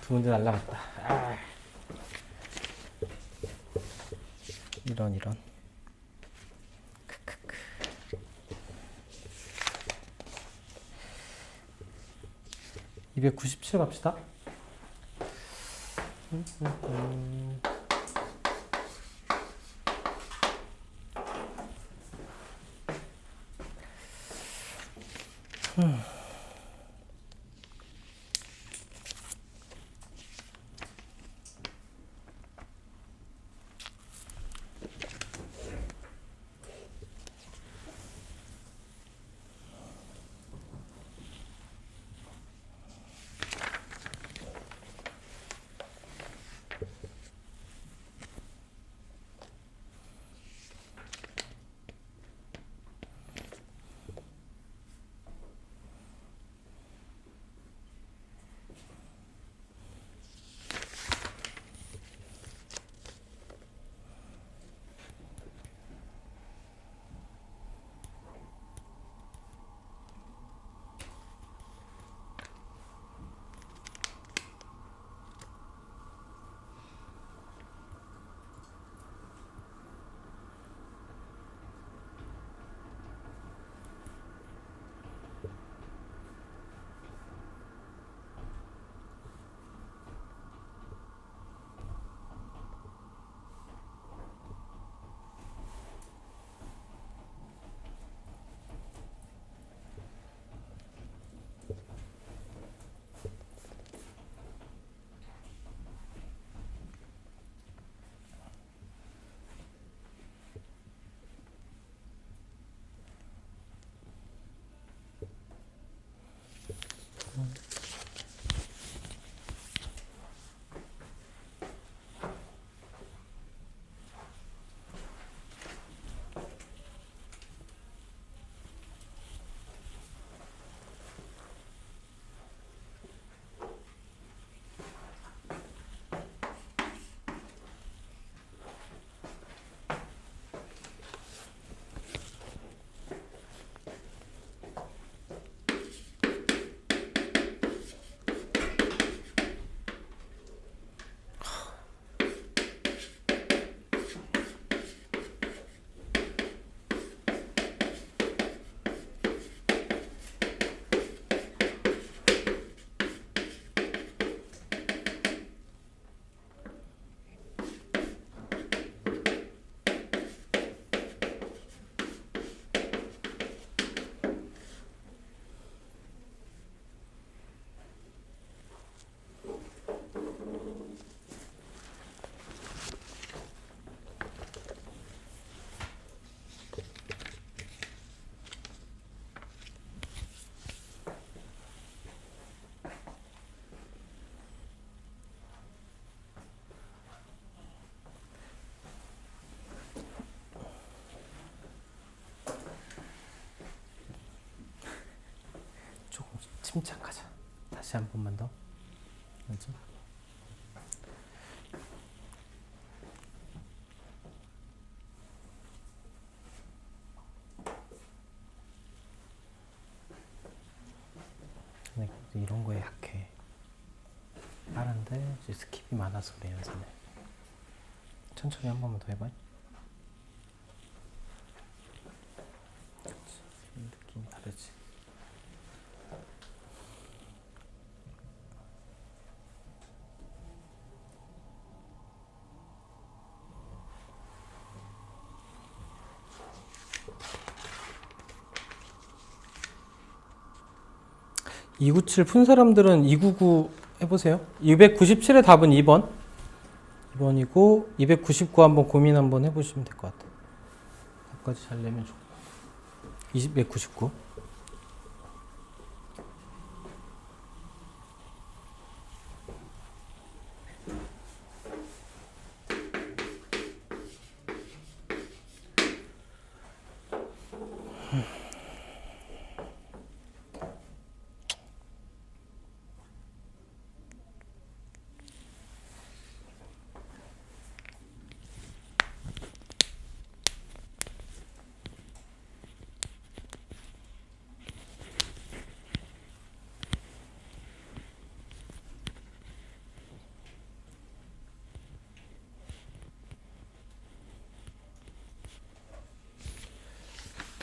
두 문제 날라갔다. 아. 이런. 크크크. 297 갑시다. 조금 침착하자. 다시 한 번만 더. 맞죠? 이런 거에 약해. 빠른데 이제 스킵이 많아서 그래, 연습에. 천천히 한 번만 더 해봐. 그렇지. 느낌이 다르지. (297) 푼 사람들은 299 해보세요. 297의 답은 2번. 2번이고 299 한번 고민 한번 해보시면 될 것 같아요. 답까지 잘 내면 좋고. 299.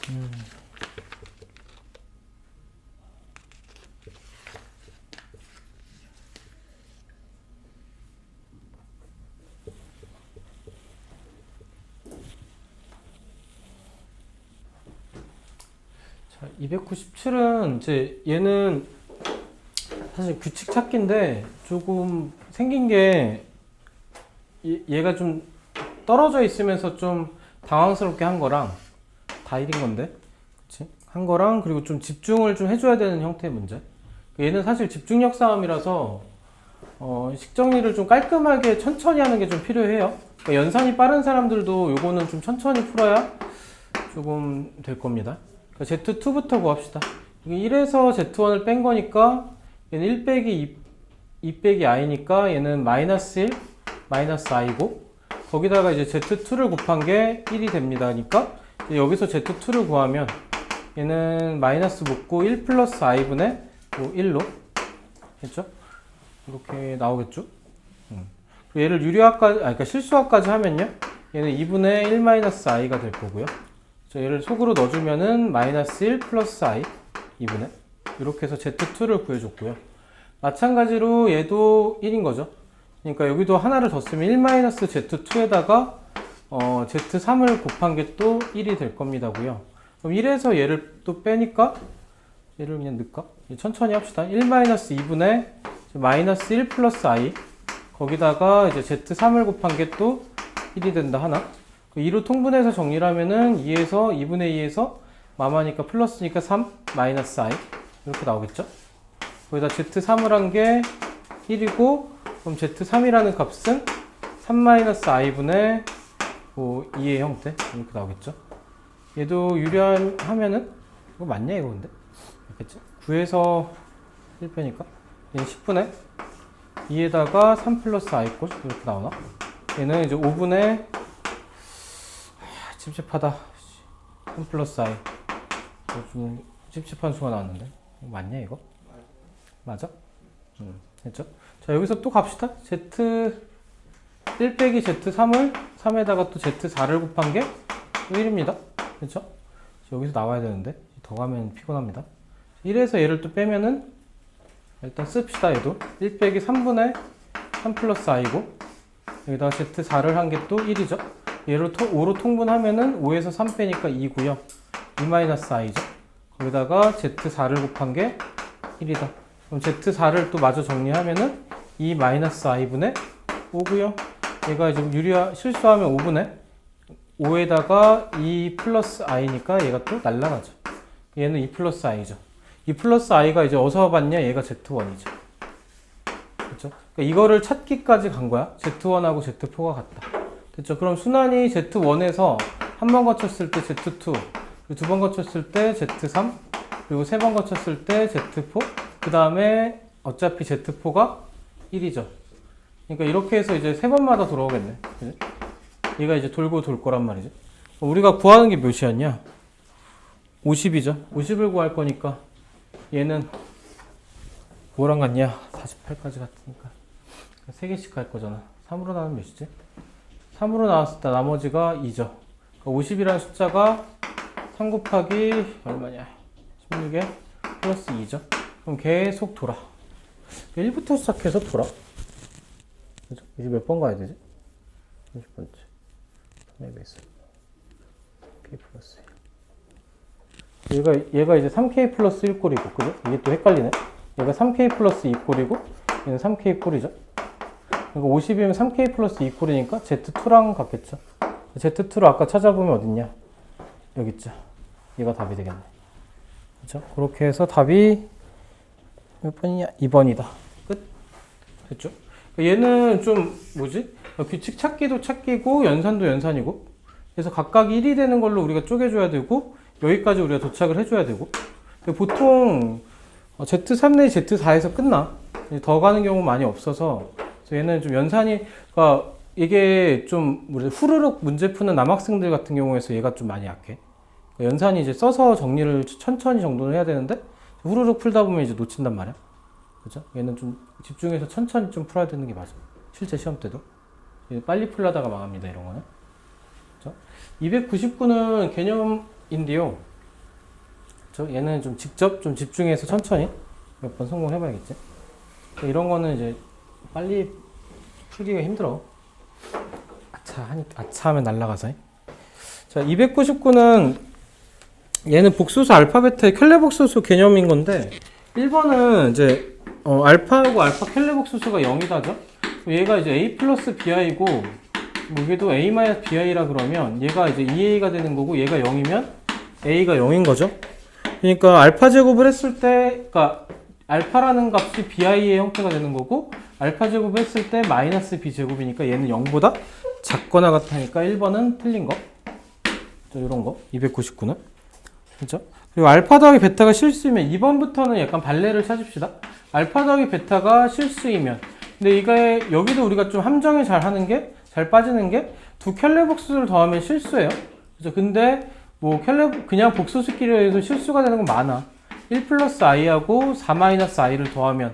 자, 297은 이제 얘는 사실 규칙 찾기인데 조금 생긴 게 얘가 좀 떨어져 있으면서 좀 당황스럽게 한 거랑 다 1인 건데, 그치? 한 거랑 그리고 좀 집중을 좀 해줘야 되는 형태의 문제. 얘는 사실 집중력 싸움이라서 식정리를 좀 깔끔하게 천천히 하는 게 좀 필요해요. 그러니까 연산이 빠른 사람들도 요거는 좀 천천히 풀어야 조금 될 겁니다. 그러니까 Z2부터 구합시다. 1에서 Z1을 뺀 거니까 얘는 1 빼기 2 빼기 i니까 얘는 마이너스 1, 마이너스 i고, 거기다가 이제 Z2를 곱한 게 1이 됩니다. 그러니까 여기서 Z2를 구하면 얘는 마이너스 묶고 1 플러스 i분의 1로 했죠? 이렇게 나오겠죠? 그리고 얘를 유리화까지, 그러니까 실수화까지 하면요, 얘는 2분의 1 마이너스 i가 될 거고요. 얘를 속으로 넣어주면은 마이너스 1 플러스 i 2분의, 이렇게 해서 Z2를 구해줬고요. 마찬가지로 얘도 1인 거죠. 그러니까 여기도 하나를 더 쓰면 1 마이너스 Z2에다가 Z3을 곱한 게 또 1이 될 겁니다고요. 그럼 1에서 얘를 또 빼니까 얘를 그냥 넣을까? 천천히 합시다. 1 마이너스 2분의 마이너스 1 플러스 i, 거기다가 이제 Z3을 곱한 게 또 1이 된다 하나. 2로 통분해서 정리를 하면은 2에서 2분의 2에서 마마니까 플러스니까 3 마이너스 i 이렇게 나오겠죠? 거기다 Z3을 한 게 1이고, 그럼 Z3이라는 값은 3 마이너스 i분의 2의 형태 이렇게 나오겠죠? 얘도 유리하면은 이거 맞냐 이거 근데? 알겠지? 9에서 1 빼니까 얘는 10분의 2에다가 3 플러스 i 꼴 이렇게 나오나? 얘는 이제 5분의 찝찝하다 3 플러스 i, 좀 찝찝한 수가 나왔는데 이거 맞냐 이거? 맞아? 됐죠? 자, 여기서 또 갑시다. Z 1 빼기 Z3을 3에다가 또 Z4를 곱한 게 1입니다. 그렇죠? 여기서 나와야 되는데 더 가면 피곤합니다. 1에서 얘를 또 빼면은 일단 씁시다. 얘도 1 빼기 3분의 3 플러스 i고, 여기다가 Z4를 한 게 또 1이죠. 얘를 5로 통분하면은 5에서 3 빼니까 2고요. 2 마이너스 i죠. 거기다가 Z4를 곱한 게 1이다. 그럼 Z4를 또 마저 정리하면은 2 마이너스 i분의 5고요. 얘가 이제 실수하면 5분의 5에다가 2 플러스 i니까 얘가 또 날라가죠. 얘는 2 플러스 i죠. 2 플러스 i가 이제 어디서 봤냐? 얘가 Z1이죠. 그렇죠? 그러니까 이거를 찾기까지 간 거야. Z1하고 Z4가 같다. 됐죠? 그럼 순환이 Z1에서 한 번 거쳤을 때 Z2, 그리고 두 번 거쳤을 때 Z3, 그리고 세 번 거쳤을 때 Z4, 그 다음에 어차피 Z4가 1이죠. 그러니까 이렇게 해서 이제 세 번마다 돌아오겠네. 그치? 얘가 이제 돌고 돌 거란 말이죠. 우리가 구하는 게 몇이었냐? 50이죠. 50을 구할 거니까 얘는 뭐랑 같냐? 48까지 같으니까 3개씩 할 거잖아. 3으로 나누면 몇이지? 3으로 나왔을 때 나머지가 2죠. 그러니까 50이라는 숫자가 3 곱하기 얼마냐? 16에 플러스 2죠. 그럼 계속 돌아. 1부터 시작해서 돌아. 그죠? 이제 몇 번 가야 되지? 30번째. 3의 배수. k 플러스 1. 얘가 이제 3k 플러스 1꼴이고, 그죠? 이게 또 헷갈리네. 얘가 3k 플러스 2꼴이고, 얘는 3k 꼴이죠. 그러니까 50이면 3k 플러스 2꼴이니까 Z2랑 같겠죠. Z2를 아까 찾아보면 어딨냐? 여기 있죠. 얘가 답이 되겠네. 그렇죠? 그렇게 해서 답이 몇 번이냐? 2번이다. 끝. 됐죠? 얘는 좀 뭐지? 규칙 찾기도 찾기고 연산도 연산이고, 그래서 각각 1이 되는 걸로 우리가 쪼개줘야 되고, 여기까지 우리가 도착을 해줘야 되고, 보통 Z3 내지 Z4에서 끝나. 더 가는 경우 많이 없어서, 그래서 얘는 좀 연산이, 그러니까 이게 좀 후루룩 문제 푸는 남학생들 같은 경우에서 얘가 좀 많이 약해. 그러니까 연산이 이제 써서 정리를 천천히 정도는 해야 되는데, 후루룩 풀다 보면 이제 놓친단 말이야. 그죠? 얘는 좀 집중해서 천천히 좀 풀어야 되는 게 맞아. 실제 시험 때도. 빨리 풀려다가 망합니다, 이런 거는. 그죠? 299는 개념인데요. 얘는 좀 직접 좀 집중해서 천천히 몇 번 성공해봐야겠지. 이런 거는 이제 빨리 풀기가 힘들어. 아차 하면 날라가서. 자, 299는 얘는 복소수 알파 베타의 켈레 복소수 개념인 건데 1번은 이제 알파하고 알파 켈레 복소수가 0이다죠. 얘가 이제 a 플러스 bi고 뭐 얘도 a 마이너스 bi라 그러면 얘가 이제 2a가 되는 거고 얘가 0이면 a가 0인 거죠. 그러니까 알파 제곱을 했을 때 그러니까 알파라는 값이 bi의 형태가 되는 거고 알파 제곱을 했을 때 마이너스 b 제곱이니까 얘는 0보다 작거나 같으니까 1번은 틀린 거. 이런 거 299는 그렇죠? 그리고 알파 더하기 베타가 실수이면 2번부터는 약간 발레를 찾읍시다. 알파 더하기 베타가 실수이면 근데 이게 여기도 우리가 좀 함정이 잘 하는 게 잘 빠지는 게 두 켈레 복수를 더하면 실수예요. 그렇죠? 근데 뭐 그냥 복수수끼리 해서 실수가 되는 건 많아. 1 플러스 i하고 4 마이너스 i를 더하면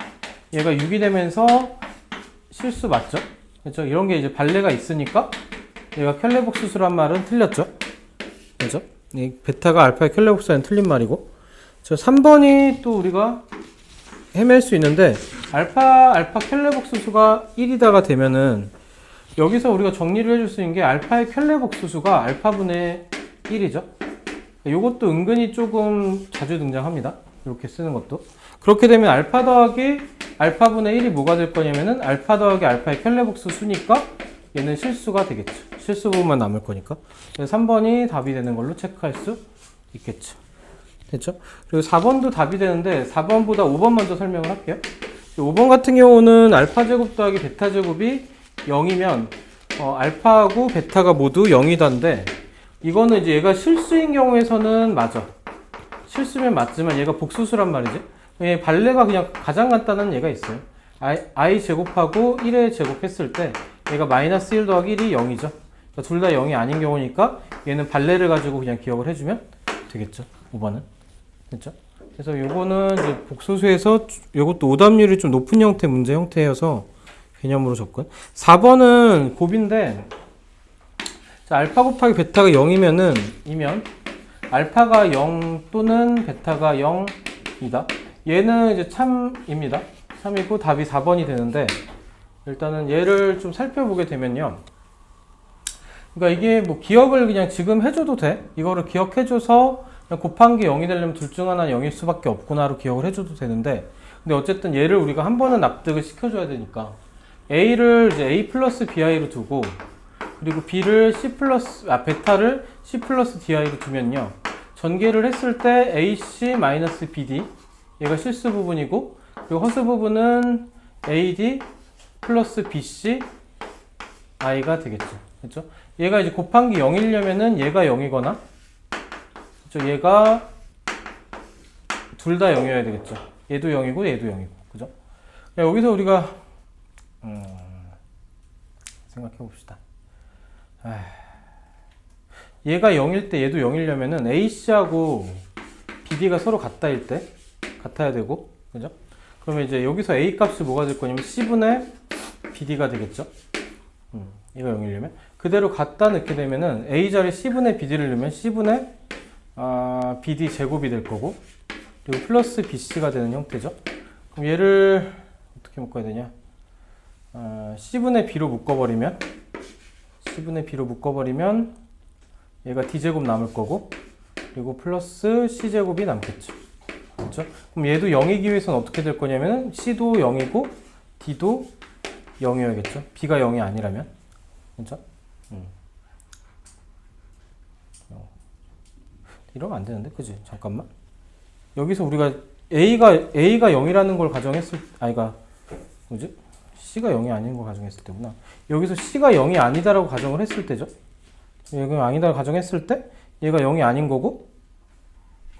얘가 6이 되면서 실수 맞죠? 그렇죠? 이런 게 이제 발레가 있으니까 얘가 켈레 복수수란 말은 틀렸죠. 그죠? 이 베타가 알파의 켈레 복수는 틀린 말이고. 저 3번이 또 우리가 헤맬 수 있는데 알파 켈레 복수수가 1이다가 되면은 여기서 우리가 정리를 해줄 수 있는 게 알파의 켈레 복수수가 알파분의 1이죠. 이것도 은근히 조금 자주 등장합니다. 이렇게 쓰는 것도. 그렇게 되면 알파 더하기 알파분의 1이 뭐가 될 거냐면은 알파 더하기 알파의 켈레 복수수니까 얘는 실수가 되겠죠. 실수 부분만 남을 거니까. 3번이 답이 되는 걸로 체크할 수 있겠죠. 됐죠? 그리고 4번도 답이 되는데 4번보다 5번 먼저 설명을 할게요. 5번 같은 경우는 알파 제곱 더하기 베타 제곱이 0이면 알파하고 베타가 모두 0이다인데 이거는 이제 얘가 실수인 경우에서는 맞아. 실수면 맞지만 얘가 복수수란 말이지. 발레가 그냥 가장 간단한 얘가 있어요. i 제곱하고 1에 제곱했을 때 얘가 마이너스 1 더하기 1이 0이죠. 그러니까 둘 다 0이 아닌 경우니까 얘는 발레를 가지고 그냥 기억을 해주면 되겠죠. 5번은. 됐죠? 그래서 요거는 이제 복소수에서 요것도 오답률이 좀 높은 형태 문제 형태여서 개념으로 접근. 4번은 곱인데 자, 알파 곱하기 베타가 0이면은 알파가 0 또는 베타가 0이다. 얘는 이제 참입니다. 3이고 답이 4번이 되는데 일단은 얘를 좀 살펴보게 되면요. 그러니까 이게 뭐 기억을 그냥 지금 해줘도 돼. 이거를 기억해줘서 그냥 곱한 게 0이 되려면 둘 중 하나는 0일 수밖에 없구나로 기억을 해줘도 되는데 근데 어쨌든 얘를 우리가 한 번은 납득을 시켜줘야 되니까 A를 이제 A 플러스 BI로 두고 그리고 B를 베타를 C 플러스 DI로 두면요. 전개를 했을 때 AC 마이너스 BD 얘가 실수 부분이고 그리고 허수 부분은 AD 플러스 BC I가 되겠죠. 그렇죠? 얘가 이제 곱한 게 0이려면은 얘가 0이거나 그렇죠? 얘가 둘 다 0이어야 되겠죠. 얘도 0이고 얘도 0이고 그죠? 여기서 우리가 생각해 봅시다. 얘가 0일 때 얘도 0이려면은 AC하고 BD가 서로 같다일 때 같아야 되고 그죠? 그러면 이제 여기서 A 값이 뭐가 될 거냐면 C분의 BD가 되겠죠? 얘가 0이려면 그대로 갖다 넣게 되면은 A 자리에 C분의 BD를 넣으면 C분의 BD 제곱이 될 거고 그리고 플러스 BC가 되는 형태죠. 그럼 얘를 어떻게 묶어야 되냐? C분의 B로 묶어버리면 얘가 D제곱 남을 거고 그리고 플러스 C제곱이 남겠죠. 그렇죠? 그럼 얘도 0이기 위해서는 어떻게 될 거냐면 C도 0이고 D도 0이어야겠죠. B가 0이 아니라면 그렇죠? 이러면 안 되는데 그지? 잠깐만 여기서 우리가 A가 0이라는 걸 가정했을 뭐지? C가 0이 아닌 걸 가정했을 때구나. 여기서 C가 0이 아니다라고 가정을 했을 때죠. 얘가 아니다라고 가정했을 때 얘가 0이 아닌 거고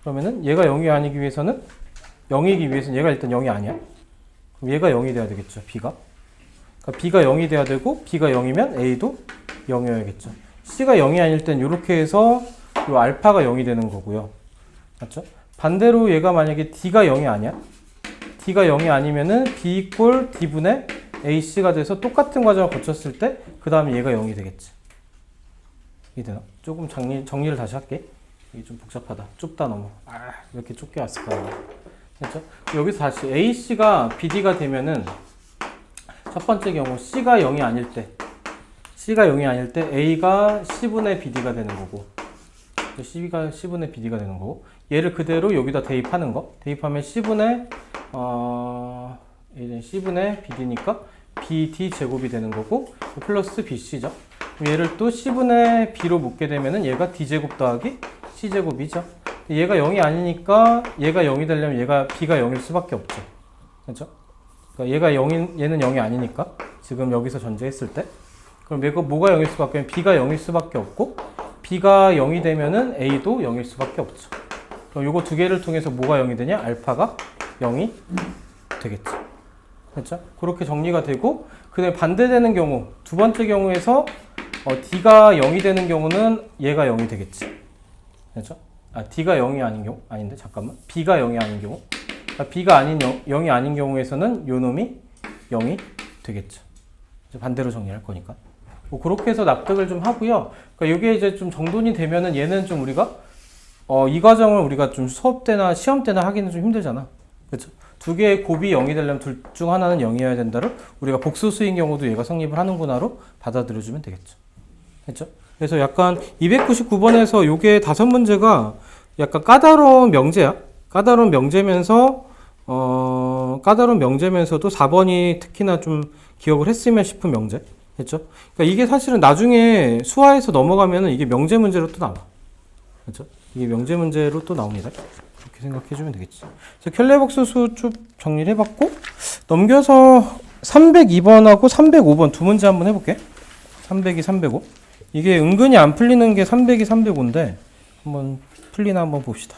그러면은 얘가 0이 아니기 위해서는 0이기 위해서는 얘가 일단 0이 아니야. 그럼 얘가 0이 돼야 되겠죠. B가. 그러니까 B가 0이 돼야 되고 B가 0이면 A도 0이어야겠죠. C가 0이 아닐 땐 이렇게 해서 요 알파가 0이 되는 거고요. 맞죠? 반대로 얘가 만약에 D가 0이 아니야. D가 0이 아니면은 B 이꼴 D분의 AC가 돼서 똑같은 과정을 거쳤을 때 그 다음에 얘가 0이 되겠지. 이게 되나? 조금 정리를 다시 할게. 이게 좀 복잡하다. 좁다 너무. 이렇게 좁게 왔을까. 그렇죠? 여기서 다시 AC가 BD가 되면은 첫 번째 경우 C가 0이 아닐 때 A가 C분의 BD가 되는 거고 C가 C분의 BD가 되는 거고 얘를 그대로 여기다 대입하는 거. 대입하면 C분의 C분의 BD니까 BD 제곱이 되는 거고 플러스 BC죠. 얘를 또 C분의 B로 묶게 되면은 얘가 D제곱 더하기 C제곱이죠. 얘가 0이 아니니까 얘가 0이 되려면 얘가 B가 0일 수밖에 없죠. 그렇죠? 그러니까 얘는 0이 아니니까 지금 여기서 전제했을 때 그럼 얘가 뭐가 0일 수밖에 없으면 B가 0일 수밖에 없고 B가 0이 되면은 A도 0일 수밖에 없죠. 그럼 요거 두 개를 통해서 뭐가 0이 되냐? 알파가 0이 되겠죠. 그렇죠? 그렇게 정리가 되고 그다음에 반대되는 경우 두 번째 경우에서 D가 0이 되는 경우는 얘가 0이 되겠지. 그렇죠? D가 0이 아닌 경우 아닌데 잠깐만 B가 0이 아닌 경우 B가 아닌 0이 아닌 경우에서는 요 놈이 0이 되겠죠. 반대로 정리할 거니까. 뭐 그렇게 해서 납득을 좀 하고요. 그러니까 이게 이제 좀 정돈이 되면은 얘는 좀 우리가 이 과정을 우리가 좀 수업 때나 시험 때나 하기는 좀 힘들잖아. 그렇죠? 두 개의 곱이 0이 되려면 둘 중 하나는 0이어야 된다를 우리가 복소수인 경우도 얘가 성립을 하는구나로 받아들여주면 되겠죠. 그렇죠? 그래서 약간 299번에서 요게 5문제가 약간 까다로운 명제야. 까다로운 명제면서도 4번이 특히나 좀 기억을 했으면 싶은 명제. 그렇죠? 그러니까 이게 사실은 나중에 수화에서 넘어가면은 이게 명제 문제로 또 나와. 그렇죠? 이게 명제 문제로 또 나옵니다. 그렇게 생각해주면 되겠지. 그래서 켈레복소수 쭉 정리를 해봤고 넘겨서 302번하고 305번 두 문제 한번 해볼게. 302, 305. 이게 은근히 안 풀리는 게 302, 305인데 한번 풀리나 한번 봅시다.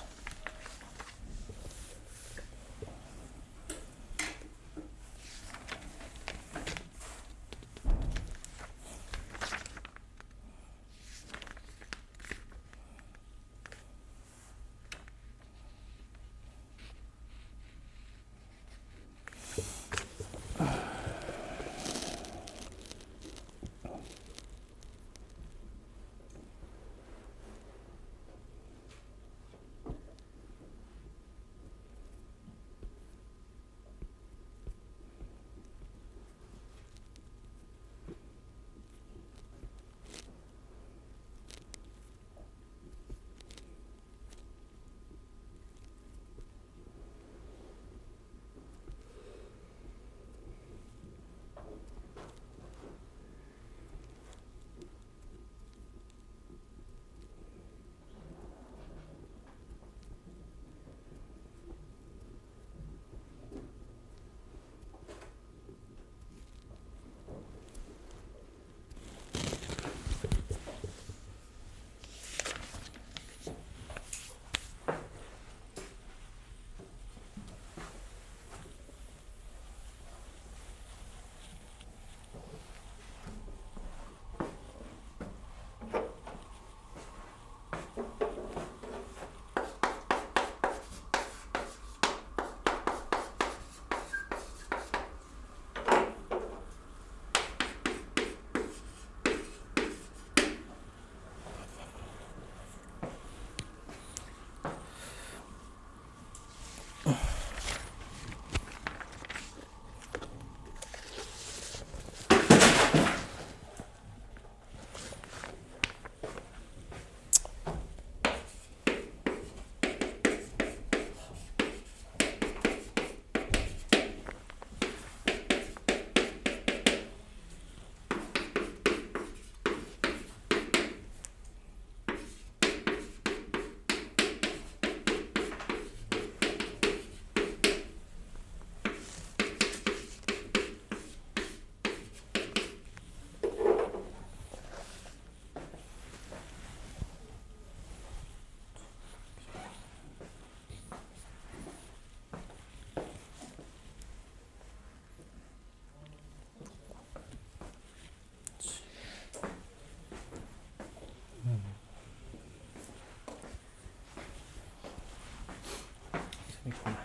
있구나.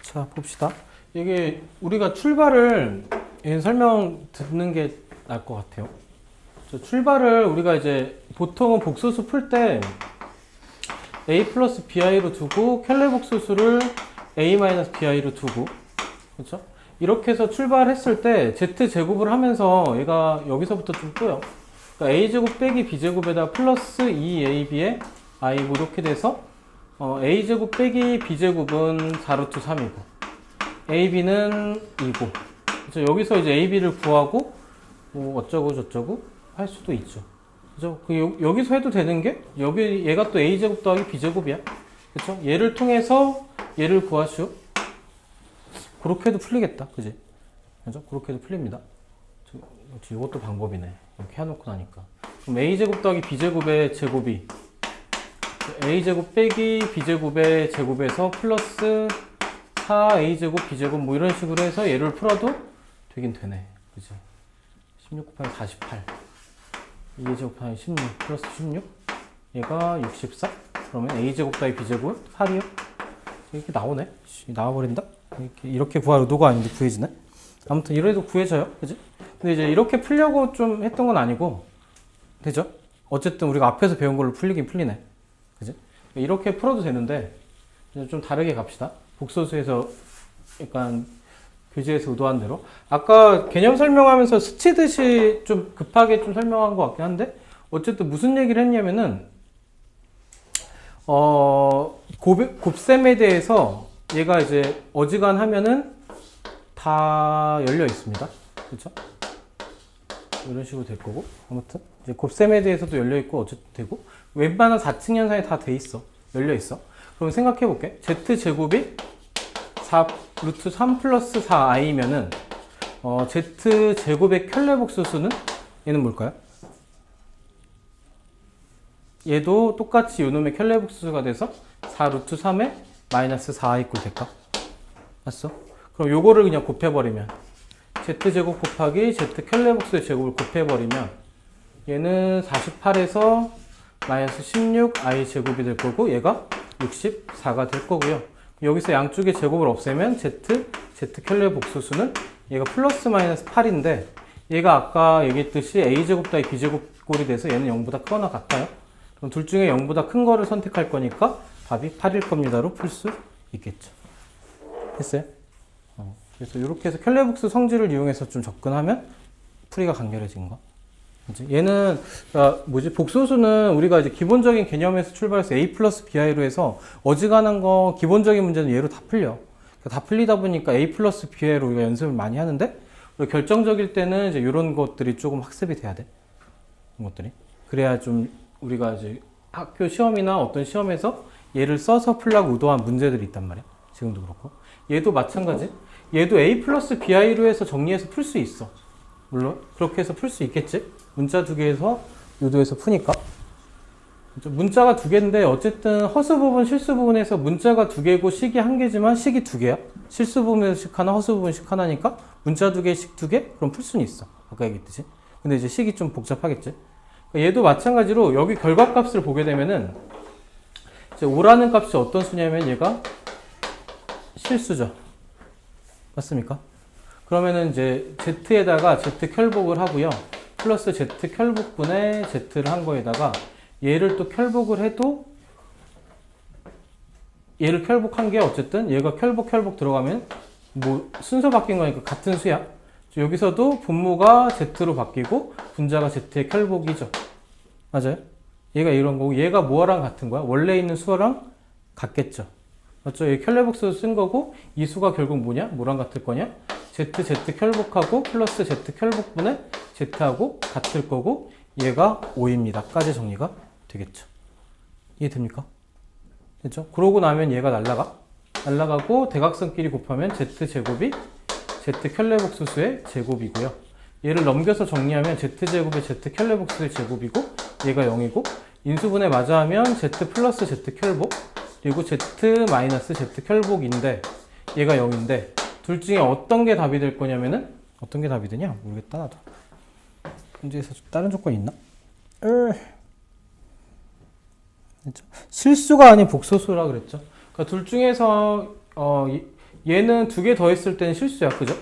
자, 봅시다. 이게 우리가 출발을 설명 듣는 게 나을 것 같아요. 출발을 우리가 이제 보통은 복소수 풀 때 a 플러스 bi로 두고 켈레 복소수를 a 마이너스 bi로 두고, 그렇죠? 이렇게 해서 출발했을 때 z 제곱을 하면서 얘가 여기서부터 좀 떠요. 그러니까 a 제곱 빼기 b 제곱에다 플러스 2ab의 i고 이렇게 돼서 a 제곱 빼기 b 제곱은 4루트 3이고 ab는 2고, 그렇죠? 여기서 이제 ab를 구하고 뭐 어쩌고 저쩌고 할 수도 있죠. 그죠? 여기서 해도 되는 게, 여기, 얘가 또 a제곱 더하기 b제곱이야. 그쵸? 얘를 통해서 얘를 구하시오. 그렇게 해도 풀리겠다. 그지? 그죠? 그렇게 해도 풀립니다. 이것도 방법이네. 이렇게 해놓고 나니까. 그럼 a제곱 더하기 b제곱의 제곱이 a제곱 빼기 b제곱의 제곱에서 플러스 4a제곱 b제곱 뭐 이런 식으로 해서 얘를 풀어도 되긴 되네. 그지? 16 곱하기 48. 2제곱 곱하기 16 플러스 16 얘가 64. 그러면 a제곱 더하기 b제곱 8이요. 이렇게 나오네. 나와버린다. 이렇게 구할 의도가 아닌데 구해지네. 아무튼 이래도 구해져요. 그지? 근데 이제 이렇게 풀려고 좀 했던 건 아니고, 되죠? 어쨌든 우리가 앞에서 배운 걸로 풀리긴 풀리네. 그지? 이렇게 풀어도 되는데 좀 다르게 갑시다. 복소수에서 약간 교재에서 의도한 대로. 아까 개념 설명하면서 스치듯이 좀 급하게 좀 설명한 것 같긴 한데, 어쨌든 무슨 얘기를 했냐면은, 곱셈에 대해서 얘가 이제 어지간하면은 다 열려 있습니다. 그쵸? 이런 식으로 될 거고. 아무튼, 이제 곱셈에 대해서도 열려 있고, 어쨌든 되고, 웬만한 4층 현상이 다 돼 있어. 열려 있어. 그럼 생각해 볼게. z제곱이 4 루트 3 플러스 4i면은 z제곱의 켤레 복소수는 얘는 뭘까요? 얘도 똑같이 요놈의 켤레 복소수가 돼서 4 루트 3에 마이너스 4i 꼴 될까? 맞어? 그럼 요거를 그냥 곱해버리면 z제곱 곱하기 z 켤레 복소의 제곱을 곱해버리면 얘는 48에서 마이너스 16i 제곱이 될 거고, 얘가 64가 될 거고요. 여기서 양쪽의 제곱을 없애면 z 켤레 복소수는 얘가 플러스 마이너스 8인데, 얘가 아까 얘기했듯이 a제곱 더하기 b제곱 꼴이 돼서 얘는 0보다 크거나 같아요. 그럼 둘 중에 0보다 큰 거를 선택할 거니까 답이 8일 겁니다로 풀 수 있겠죠. 됐어요? 그래서 이렇게 해서 켤레 복수 성질을 이용해서 좀 접근하면 풀이가 강렬해진 거. 얘는 복소수는 우리가 이제 기본적인 개념에서 출발해서 a 플러스 bi로 해서 어지간한 거 기본적인 문제는 얘로 다 풀려. 다 풀리다 보니까 a 플러스 bi로 우리가 연습을 많이 하는데, 결정적일 때는 이제 이런 것들이 조금 학습이 돼야 돼. 이런 것들이. 그래야 좀 우리가 이제 학교 시험이나 어떤 시험에서 얘를 써서 풀려고 의도한 문제들이 있단 말이야. 지금도 그렇고. 얘도 마찬가지. 얘도 a 플러스 bi로 해서 정리해서 풀 수 있어. 물론 그렇게 해서 풀 수 있겠지. 문자 두 개에서 유도해서 푸니까. 문자가 두 개인데 어쨌든 허수 부분, 실수 부분에서 문자가 두 개고 식이 한 개지만 식이 두 개야. 실수 부분에서 식 하나, 허수 부분 식 하나니까 문자 두 개, 식 두 개? 그럼 풀 수는 있어. 아까 얘기했듯이. 근데 이제 식이 좀 복잡하겠지. 얘도 마찬가지로 여기 결과값을 보게 되면은 이제 5라는 값이 어떤 수냐면 얘가 실수죠. 맞습니까? 그러면은 이제 z에다가 z 켤복을 하고요. 플러스 z 켤복분의 z를 한 거에다가 얘를 또 켤복을 해도, 얘를 켤복한 게 어쨌든 얘가 켤복 들어가면 뭐 순서 바뀐 거니까 같은 수야. 여기서도 분모가 z로 바뀌고 분자가 z의 켤복이죠. 맞아요? 얘가 이런 거고, 얘가 뭐랑 같은 거야? 원래 있는 수랑 같겠죠. 맞죠? 얘 켤레복수 쓴 거고, 이 수가 결국 뭐냐? 뭐랑 같을 거냐? z 켤복하고 플러스 z 켤복분의 z하고 같을 거고, 얘가 5입니다. 까지 정리가 되겠죠. 이해됩니까? 됐죠? 그러고 나면 얘가 날라가고 대각선끼리 곱하면 z제곱이 z 켤레복수수의 제곱이고요. 얘를 넘겨서 정리하면 z제곱의 z 켤레복수의 제곱이고, 얘가 0이고, 인수분해 마저 하면 z 플러스 z 켤복, 그리고 z 마이너스 z 켤복인데, 얘가 0인데, 둘 중에 어떤 게 답이 될 거냐면은, 어떤 게 답이 되냐? 모르겠다, 나도. 문제에서 다른 조건이 있나? 실수가 아닌 복소수라 그랬죠. 그러니까 둘 중에서 얘는 두 개 더했을 때는 실수야, 그죠?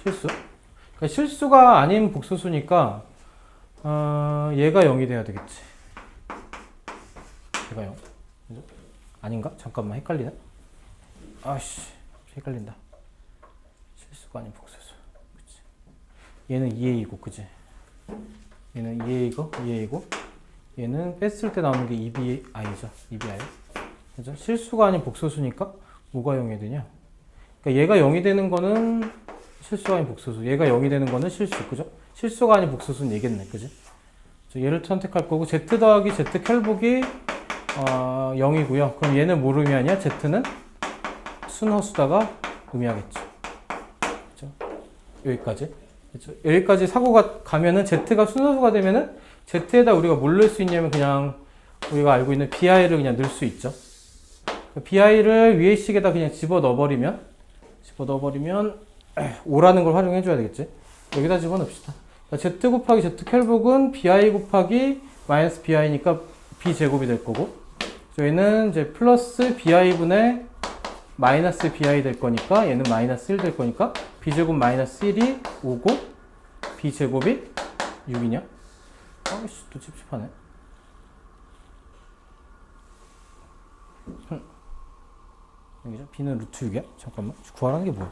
실수. 그러니까 실수가 아닌 복소수니까 얘가 0이 돼야 되겠지. 얘가 0. 그죠? 아닌가? 잠깐만, 헷갈리네. 아씨, 헷갈린다. 실수가 아닌 복소수. 그치? 얘는 2a이고, 그지? 얘는 2a이고, 2a이고, 얘는 뺐을 때 나오는 게 2bi죠. 2bi. 그죠? 실수가 아닌 복소수니까 뭐가 0이 되냐? 그러니까 얘가 0이 되는 거는 실수가 아닌 복소수. 얘가 0이 되는 거는 실수. 그죠? 실수가 아닌 복소수는 얘겠네. 그지? 얘를 선택할 거고, z 더하기 z 켈복이 0이고요. 그럼 얘는 뭘 의미하냐? z는 순허수다가 의미하겠죠. 그죠? 여기까지. 그죠? 여기까지 사고가 가면은 z가 순허수가 되면은 z에다 우리가 뭘 넣을 수 있냐면 그냥 우리가 알고 있는 bi를 그냥 넣을 수 있죠. bi를 위의 식에다 그냥 집어 넣어버리면 5라는 걸 활용해 줘야 되겠지. 여기다 집어 넣읍시다. 그러니까 z 곱하기 z 켈복은 bi 곱하기 마이너스 bi니까 b제곱이 될 거고, 저희는 이제 플러스 bi분의 마이너스 bi 될 거니까 얘는 마이너스 1 될 거니까 b제곱 마이너스 1이 5고 b제곱이 6이냐? 아이씨, 또 찝찝하네. 여기죠? b는 루트 6이야? 잠깐만, 구하라는 게 뭐야?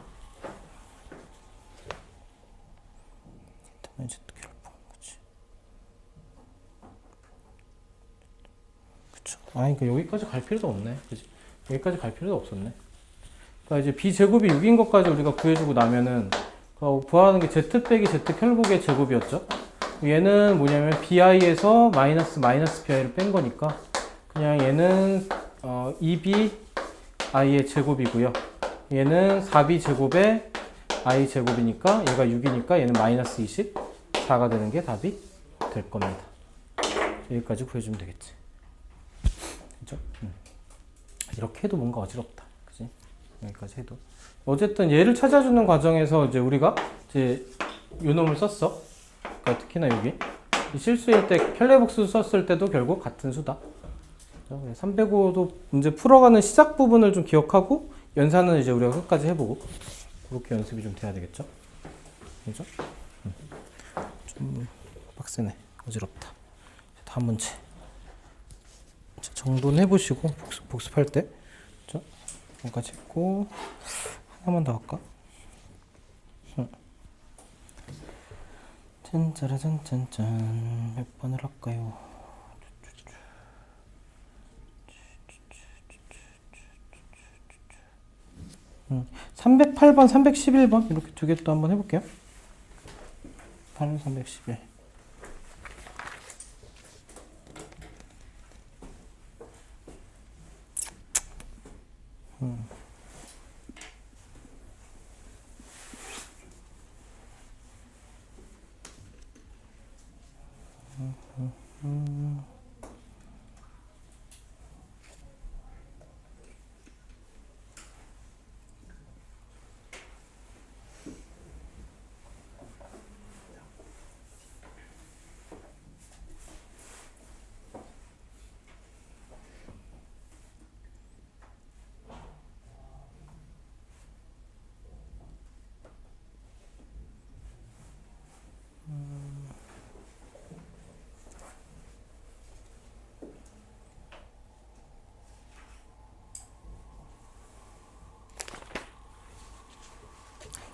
그쵸. 그러니까 여기까지 갈 필요도 없네. 그치? 여기까지 갈 필요도 없었네. 그러니까 이제 b제곱이 6인 것까지 우리가 구해주고 나면은 구하는 게 z 빼기 z 켈복의 제곱이었죠. 얘는 뭐냐면 bi에서 마이너스 bi를 뺀 거니까 그냥 얘는 2b i의 제곱이고요. 얘는 4b 제곱의 i 제곱이니까 얘가 6이니까 얘는 마이너스 24가 되는 게 답이 될 겁니다. 여기까지 구해주면 되겠지. 그죠? 이렇게 해도 뭔가 어지럽다. 그지? 여기까지 해도. 어쨌든 얘를 찾아주는 과정에서 이제 우리가 이제 요 놈을 썼어. 그러니까 특히나 여기. 실수일 때 켈레복수 썼을 때도 결국 같은 수다. 305도 문제 풀어가는 시작 부분을 좀 기억하고 연산은 이제 우리가 끝까지 해보고 그렇게 연습이 좀 돼야 되겠죠. 그죠? 좀 빡세네. 어지럽다. 다음 문제. 정돈 해보시고 복습할 때 여기까지 했고 하나만 더 할까? 짠짜라짠짠짠 몇 번을 할까요? 308번, 311번 이렇게 두 개 또 한번 해볼게요. 8, 311. 음.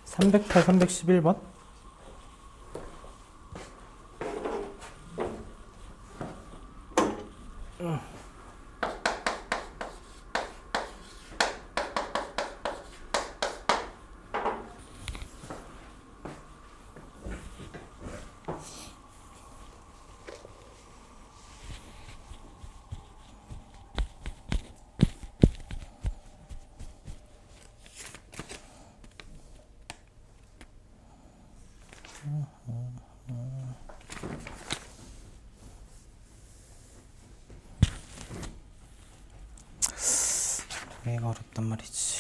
308, 311번. 얘가 어렵단 말이지.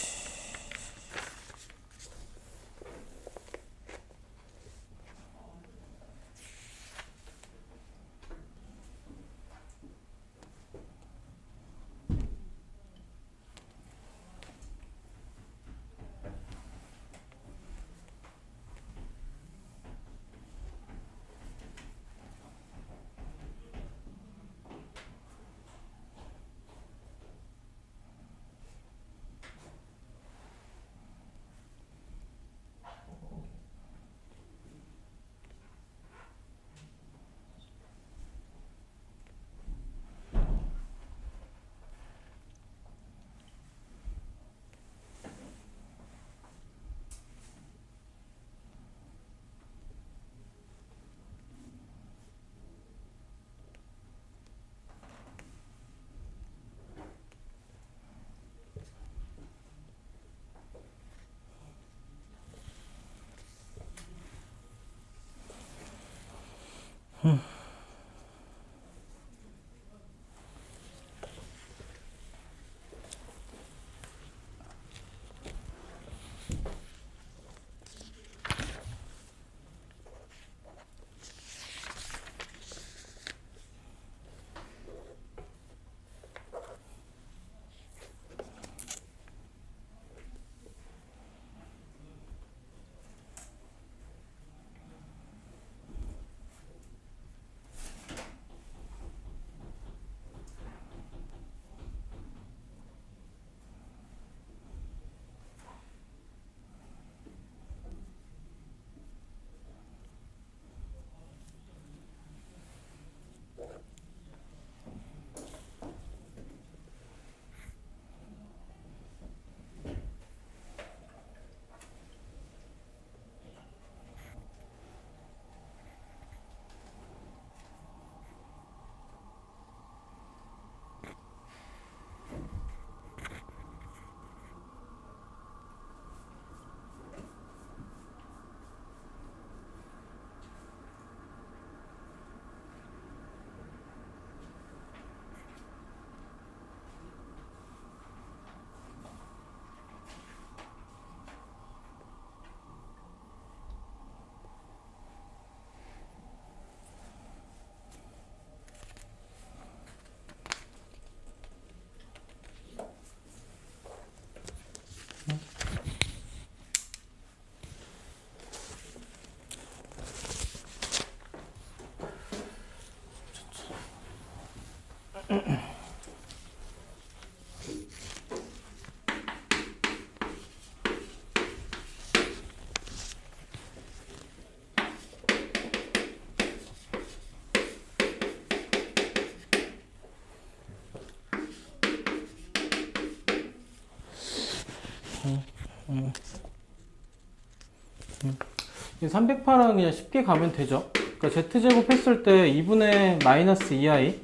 이 308은 그냥 쉽게 가면 되죠. 그러니까 z제곱 했을 때 2분의 마이너스 2i,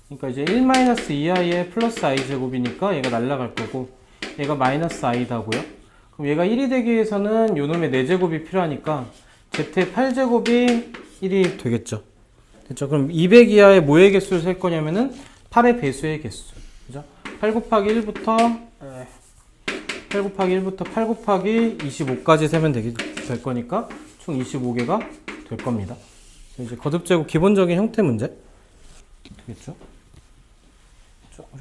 그러니까 이제 1 마이너스 2i에 플러스 i 제곱이니까 얘가 날라갈 거고, 얘가 마이너스 i다고요. 그럼 얘가 1이 되기 위해서는 요놈의 4제곱이 필요하니까 z의 8제곱이 1이 되겠죠. 됐죠? 그럼 200 이하의 뭐의 개수를 셀 거냐면은 8의 배수의 개수. 그죠? 8 곱하기 1부터 8 곱하기 25까지 세면 될 거니까 총 25개가 될 겁니다. 이제 거듭제곱 기본적인 형태 문제 되겠죠?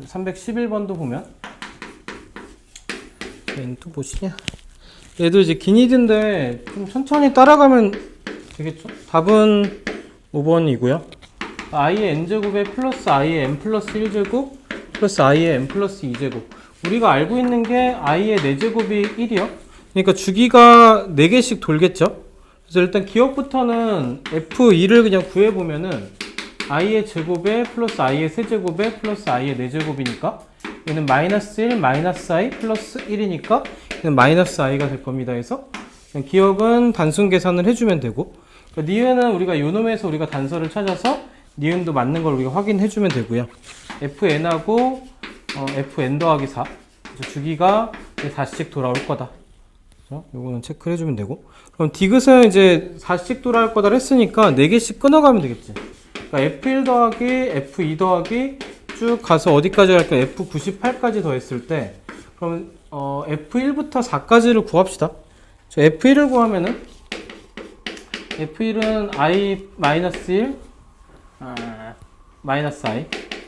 311번도 보면 얘는 또 무엇이냐? 얘도 이제 기니드인데 좀 천천히 따라가면 되겠죠? 답은 5번이고요. i의 n제곱에 플러스 i의 n 플러스 1제곱 플러스 i의 n 플러스 2제곱. 우리가 알고 있는 게 i의 4제곱이 1이요. 그러니까 주기가 4개씩 돌겠죠. 그래서 일단 기억부터는 f2를 그냥 구해보면은 i의 제곱에 플러스 i의 세제곱에 플러스 i의 4제곱이니까 얘는 마이너스 1 마이너스 i 플러스 1이니까 얘는 마이너스 i가 될 겁니다. 해서 그냥 기억은 단순 계산을 해주면 되고, 그러니까 니은은 우리가 요놈에서 우리가 단서를 찾아서 니은도 맞는 걸 우리가 확인해주면 되고요. fn하고 fn 더하기 4 주기가 4씩 돌아올 거다. 요거는 체크를 해주면 되고, 그럼 디귿은 이제 4씩 돌아올 거다 했으니까 4개씩 끊어가면 되겠지. 그러니까 f1 더하기 f2 더하기 쭉 가서 어디까지 갈까? f98까지 더했을 때 그럼 f1부터 4까지를 구합시다. f1을 구하면은 f1은 i 마이너스 1 마이너스 i,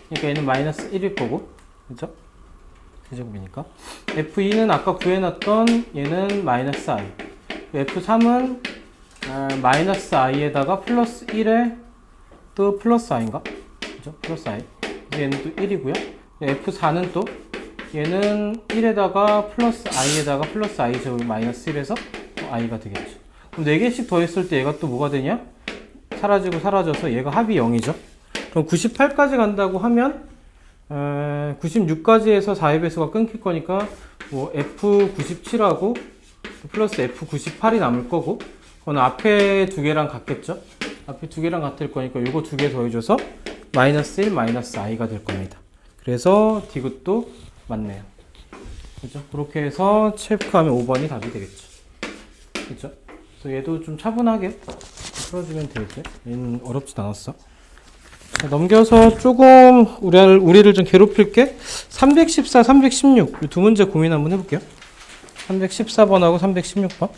그러니까 얘는 마이너스 1일 거고, 그죠? 세제곱이니까. f2는 아까 구해놨던 얘는 마이너스 i, f3은 마이너스 i에다가 플러스 1에 또 플러스 i인가? 그죠? 플러스 i. 얘는 또 1이고요. f4는 또 얘는 1에다가 플러스 i에다가 플러스 i 제곱이 마이너스 1에서 i가 되겠죠. 그럼 4개씩 더했을 때 얘가 또 뭐가 되냐? 사라지고 사라져서 얘가 합이 0이죠. 그럼 98까지 간다고 하면 96까지 해서 4의 배수가 끊길 거니까 뭐 F97하고 플러스 F98이 남을 거고, 그건 앞에 두 개랑 같겠죠? 앞에 두 개랑 같을 거니까 요거 두 개 더해줘서 마이너스 1 마이너스 i가 될 겁니다. 그래서 디귿도 맞네요. 그죠? 그렇게 해서 체크하면 5번이 답이 되겠죠. 그죠? 그래서 얘도 좀 차분하게 풀어주면 되지. 얘는 어렵진 않았어. 자, 넘겨서 조금 우리를 좀 괴롭힐게. 314, 316. 이 두 문제 고민 한번 해볼게요. 314번하고 316번.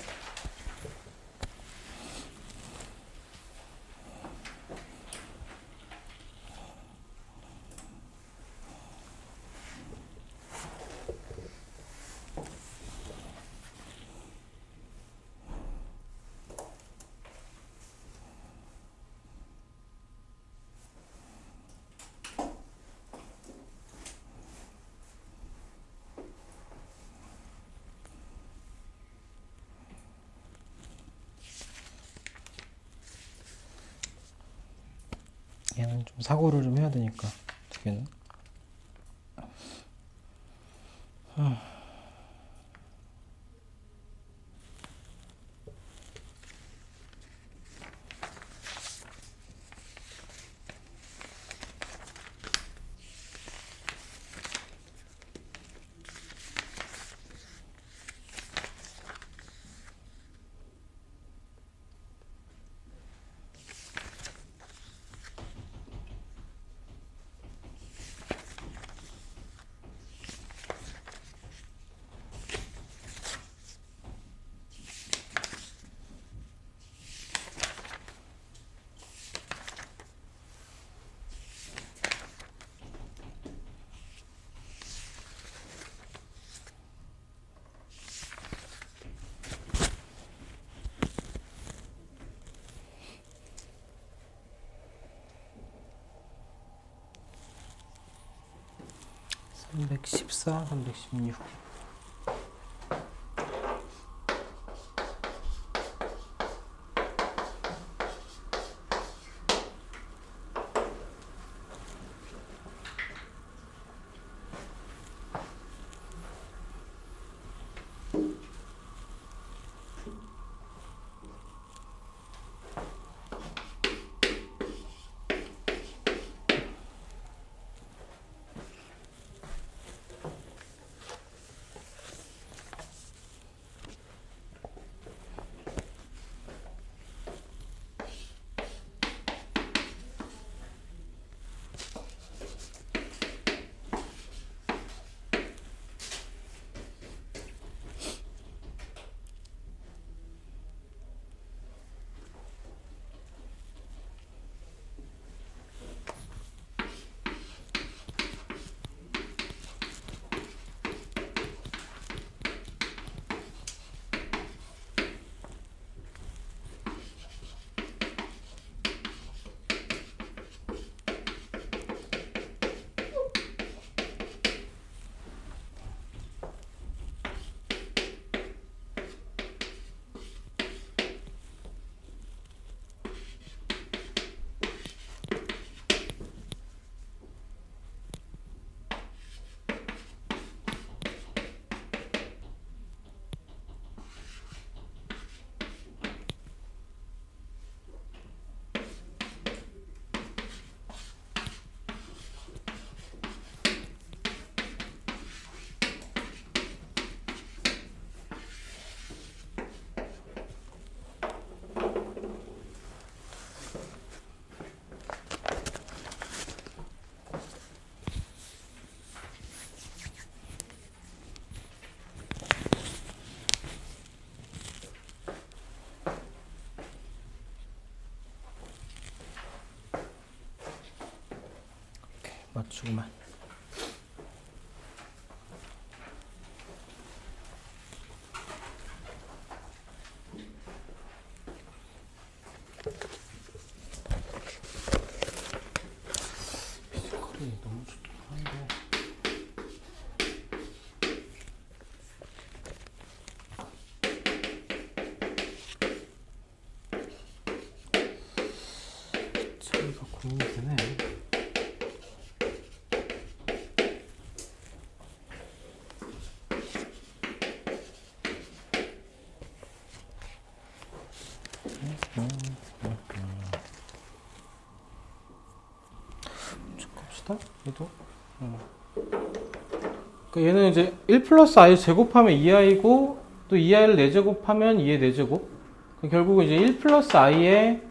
얘는 좀 사고를 좀 해야 되니까 두 개는. 음. 314, 316. 맞추구만. 피지컬이 너무 좋긴 한데. 차이가 고민이 되네. 갑시다. 얘도. 그러니까 얘는 이제 1 플러스 i 제곱하면 2i고 또 2i를 4제곱하면 2의 4제곱. 결국은 이제 1 플러스 i의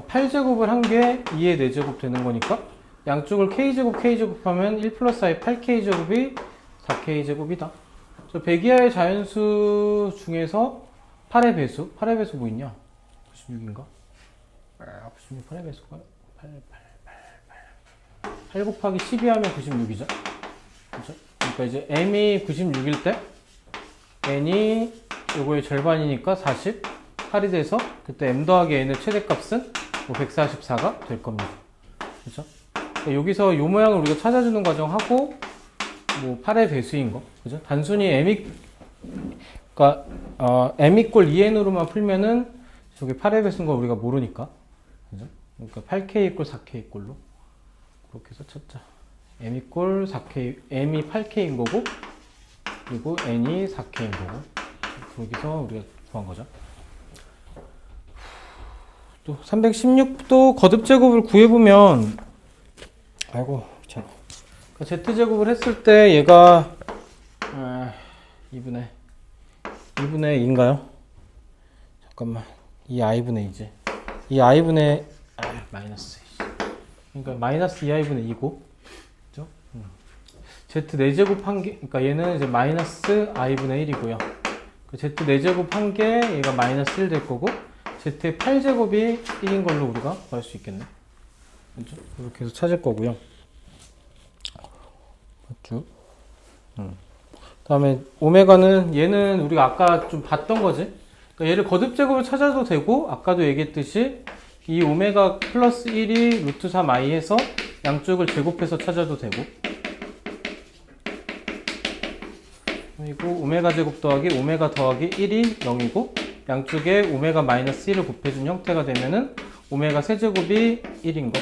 8제곱을 한 게 2의 4제곱 되는 거니까 양쪽을 k제곱 하면 1 플러스 i 8k제곱이 4k제곱이다. 저 100 이하의 자연수 중에서 8의 배수 뭐 있냐? 96인가? 96, 8의 배수가 8 곱하기 12 하면 96이죠. 그렇죠? 그러니까 이제 m이 96일 때 n이 요거의 절반이니까 40, 8이 돼서 그때 m 더하기 n의 최대값은 뭐 144가 될 겁니다. 그렇죠? 그러니까 여기서 요 모양을 우리가 찾아주는 과정하고 뭐 8의 배수인 거, 그죠? 단순히 그러니까 m 이꼴 2n으로만 풀면은 저기 8의 배수인 걸 우리가 모르니까, 그죠? 그러니까 8k 이꼴 4k 이꼴로 그렇게 해서 찾자. m 이꼴 4k, m이 8k인 거고, 그리고 n이 4k인 거고, 거기서 우리가 구한 거죠. 또 316도 거듭제곱을 구해보면, 아이고, 자, z제곱을 했을 때 얘가 2분의 2인가요? 잠깐만, 이 i분의 2지. 이 i분의 마이너스. 그러니까 마이너스 2i분의 2고, 그죠? z 4제곱 한 개, 그러니까 얘는 이제 마이너스 i분의 1이고요. 그 z 4제곱 한 개, 얘가 마이너스 1 될 거고, z의 8제곱이 1인 걸로 우리가 구할 수 있겠네. 그죠? 이렇게 해서 찾을 거고요. 맞죠? 다음에 오메가는 얘는 우리가 아까 좀 봤던 거지. 그러니까 얘를 거듭제곱을 찾아도 되고, 아까도 얘기했듯이 이 오메가 플러스 1이 루트 3i 해서 양쪽을 제곱해서 찾아도 되고, 그리고 오메가 제곱 더하기 오메가 더하기 1이 0이고 양쪽에 오메가 마이너스 1을 곱해준 형태가 되면은 오메가 세제곱이 1인 거.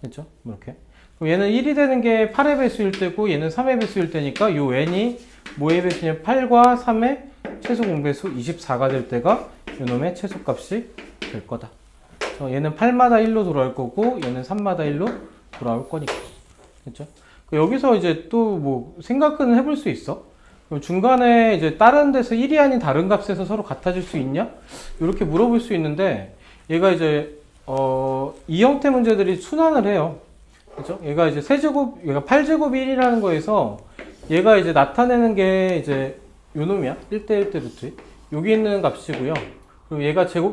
됐죠? 이렇게. 그럼 얘는 1이 되는 게 8의 배수일 때고 얘는 3의 배수일 때니까 요 n이 뭐의 배수냐? 8과 3의 최소 공배수 24가 될 때가 요놈의 최소값이 될 거다. 얘는 8마다 1로 돌아올 거고 얘는 3마다 1로 돌아올 거니까. 그렇죠? 여기서 이제 또 뭐 생각은 해볼 수 있어. 그럼 중간에 이제 다른 데서 1이 아닌 다른 값에서 서로 같아질 수 있냐? 이렇게 물어볼 수 있는데 얘가 이제 이 형태 문제들이 순환을 해요. 그죠? 얘가 이제 세제곱, 얘가 8제곱이 1이라는 거에서 얘가 이제 나타내는 게 이제 요 놈이야. 1대1대 루트. 여기 있는 값이고요. 그리고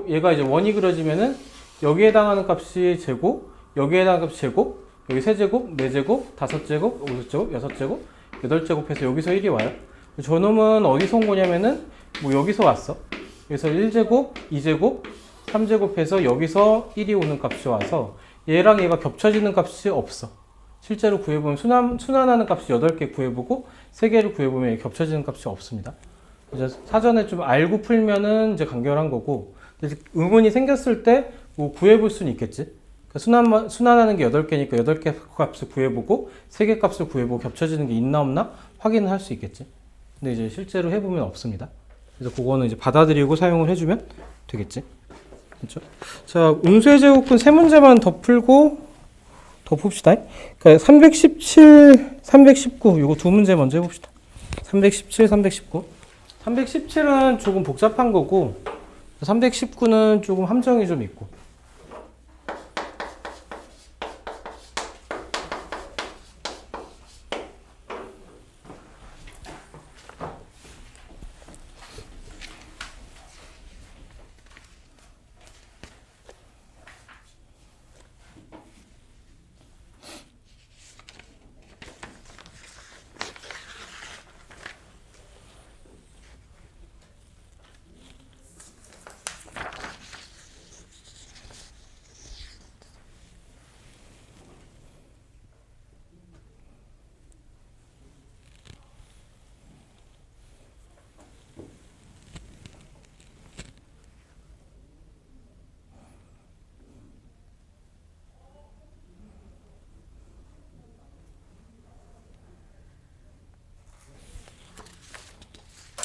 얘가 이제 원이 그려지면은 여기에 해당하는 값이 제곱, 여기에 해당하는 값이 제곱, 여기 세제곱, 네제곱, 다섯제곱, 오십제곱, 여섯제곱, 여덟제곱 해서 여기서 1이 와요. 저놈은 어디서 온 거냐면은 뭐 여기서 왔어. 그래서 1제곱, 2제곱, 3제곱 해서 여기서 1이 오는 값이 와서 얘랑 얘가 겹쳐지는 값이 없어. 실제로 구해보면 순환하는 값이 8개 구해보고 3개를 구해보면 겹쳐지는 값이 없습니다. 그래서 사전에 좀 알고 풀면은 이제 간결한 거고, 의문이 생겼을 때 뭐 구해볼 수는 있겠지. 그러니까 순환하는 게 8개니까 8개 값을 구해보고 3개 값을 구해보고 겹쳐지는 게 있나 없나 확인을 할 수 있겠지. 근데 이제 실제로 해보면 없습니다. 그래서 그거는 이제 받아들이고 사용을 해주면 되겠지. 그렇죠? 자, 운수의 제곱은 세 문제만 더 풀고 더 풉시다. 그러니까 317, 319 요거 두 문제 먼저 해봅시다. 317, 319. 317은 조금 복잡한 거고 319는 조금 함정이 좀 있고.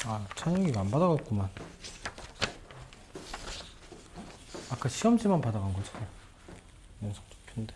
아, 찬영이가 안 받아갔구만. 아까 시험지만 받아간 거지. 연속 투표인데.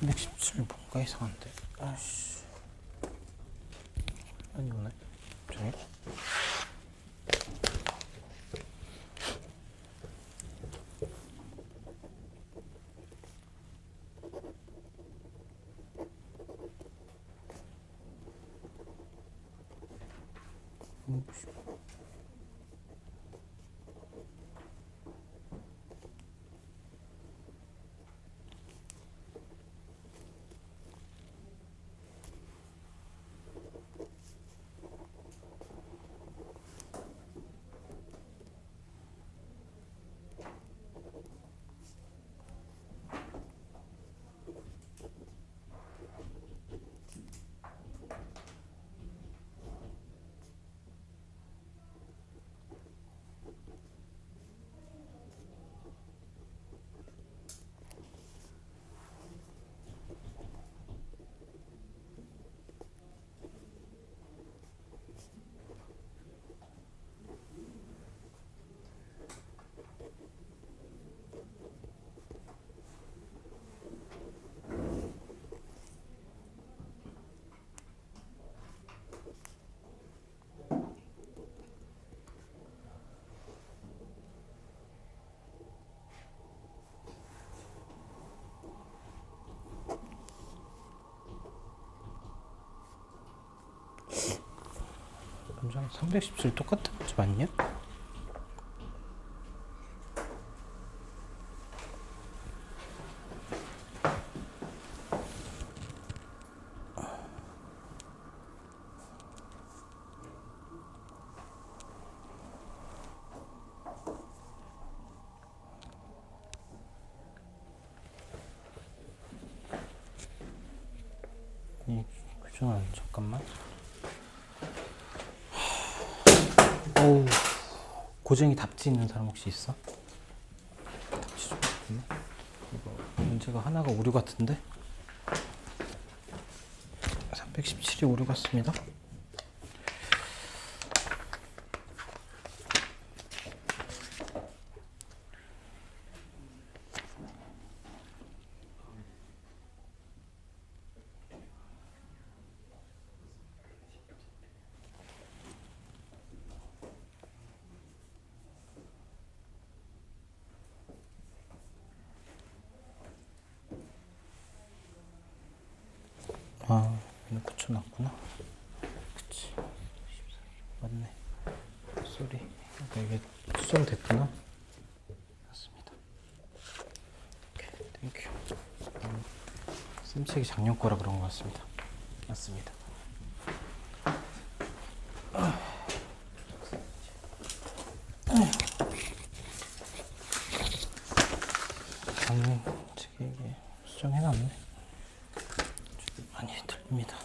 317 뭔가 이상한데. 아씨. 아니 오네. 저기. 잠시만 317 똑같은 집 아니냐? 이 규정은 잠깐만. 어우, 고쟁이 답지 있는 사람 혹시 있어? 답지 좀 있네. 이거 문제가 하나가 오류 같은데? 317이 오류 같습니다. 아, 얘는 붙여놨구나. 그치. 맞네. 쏘리. 그러니까 이게 수정됐구나. 맞습니다. 오케이, 땡큐. 쌤책이 작년 거라 그런 것 같습니다. 맞습니다. 작년 책이 이게 수정해놨네. 많이 들립니다.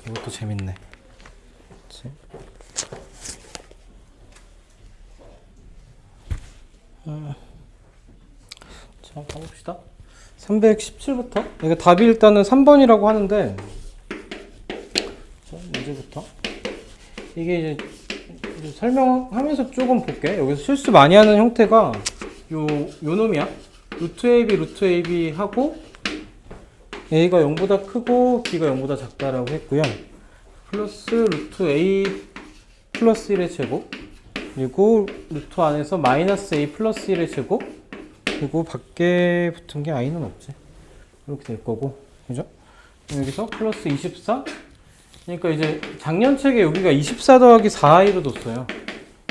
이것도 재밌네. 그치? 자, 가봅시다. 317부터. 이거 답이 일단은 3번이라고 하는데, 자, 문제부터. 이게 이제 설명하면서 조금 볼게. 여기서 실수 많이 하는 형태가 요 놈이야. 루트 AB, 루트 AB 하고, A가 0보다 크고 B가 0보다 작다라고 했고요. 플러스 루트 A 플러스 1의 제곱, 그리고 루트 안에서 마이너스 A 플러스 1의 제곱, 그리고 밖에 붙은 게 I는 없지. 이렇게 될 거고, 그죠? 여기서 플러스 24. 그러니까 이제 작년 책에 여기가 24 더하기 4I로 뒀어요.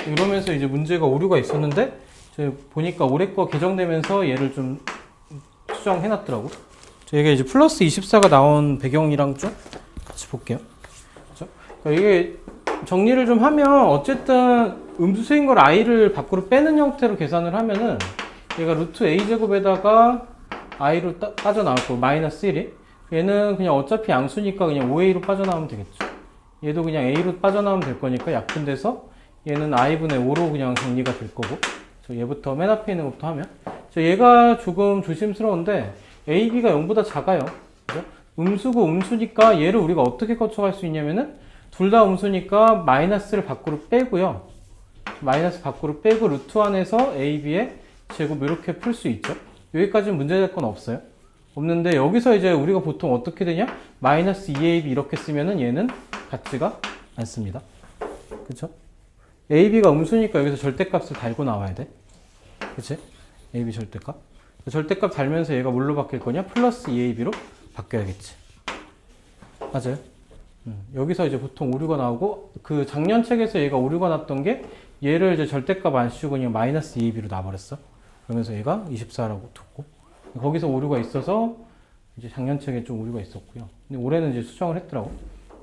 이러면서 이제 문제가 오류가 있었는데, 제가 보니까 올해 거 개정되면서 얘를 좀 수정해놨더라고. 이게 이제 플러스 24가 나온 배경이랑 좀 같이 볼게요. 그렇죠? 그러니까 이게 정리를 좀 하면 어쨌든 음수수인 걸 i를 밖으로 빼는 형태로 계산을 하면은 얘가 루트 a 제곱에다가 i로 빠져나올 거고 마이너스 1이 얘는 그냥 어차피 양수니까 그냥 5a로 빠져나오면 되겠죠. 얘도 그냥 a로 빠져나오면 될 거니까 약분돼서 얘는 i분의 5로 그냥 정리가 될 거고. 얘부터 맨 앞에 있는 것부터 하면 얘가 조금 조심스러운데 A, B가 0보다 작아요. 그죠? 음수고 음수니까 얘를 우리가 어떻게 거쳐갈 수 있냐면은 둘 다 음수니까 마이너스를 밖으로 빼고요. 마이너스 밖으로 빼고 루트 안에서 a, b의 제곱 이렇게 풀 수 있죠. 여기까지는 문제될 건 없어요. 없는데 여기서 이제 우리가 보통 어떻게 되냐? 마이너스 2ab 이렇게 쓰면은 얘는 같지가 않습니다. 그쵸? ab가 음수니까 여기서 절대값을 달고 나와야 돼. 그치? ab 절대값. 절대값 달면서 얘가 뭘로 바뀔 거냐? 플러스 2ab로 바뀌어야겠지. 맞아요? 여기서 이제 보통 오류가 나오고 그 작년 책에서 얘가 오류가 났던 게 얘를 이제 절대값 안 씌우고 그냥 마이너스 2ab로 놔버렸어. 그러면서 얘가 24라고 뒀고 거기서 오류가 있어서 이제 작년 책에 좀 오류가 있었고요. 근데 올해는 이제 수정을 했더라고.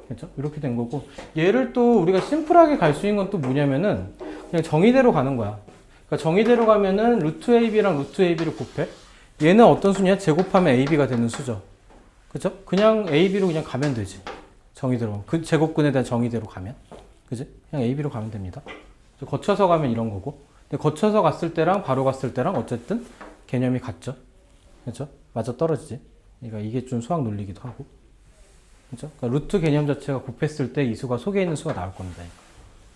그렇죠? 이렇게 된 거고 얘를 또 우리가 심플하게 갈 수 있는 건 또 뭐냐면은 그냥 정의대로 가는 거야. 그러니까 정의대로 가면은 루트 ab랑 루트 ab를 곱해. 얘는 어떤 수냐? 제곱하면 ab가 되는 수죠. 그죠? 그냥 ab로 그냥 가면 되지. 정의대로. 그 제곱근에 대한 정의대로 가면. 그지? 그냥 ab로 가면 됩니다. 거쳐서 가면 이런 거고. 근데 거쳐서 갔을 때랑 바로 갔을 때랑 어쨌든 개념이 같죠. 그죠? 맞아 떨어지지. 그러니까 이게 좀 수학 논리기도 하고. 그죠? 그러니까 루트 개념 자체가 곱했을 때 이 수가 속에 있는 수가 나올 겁니다.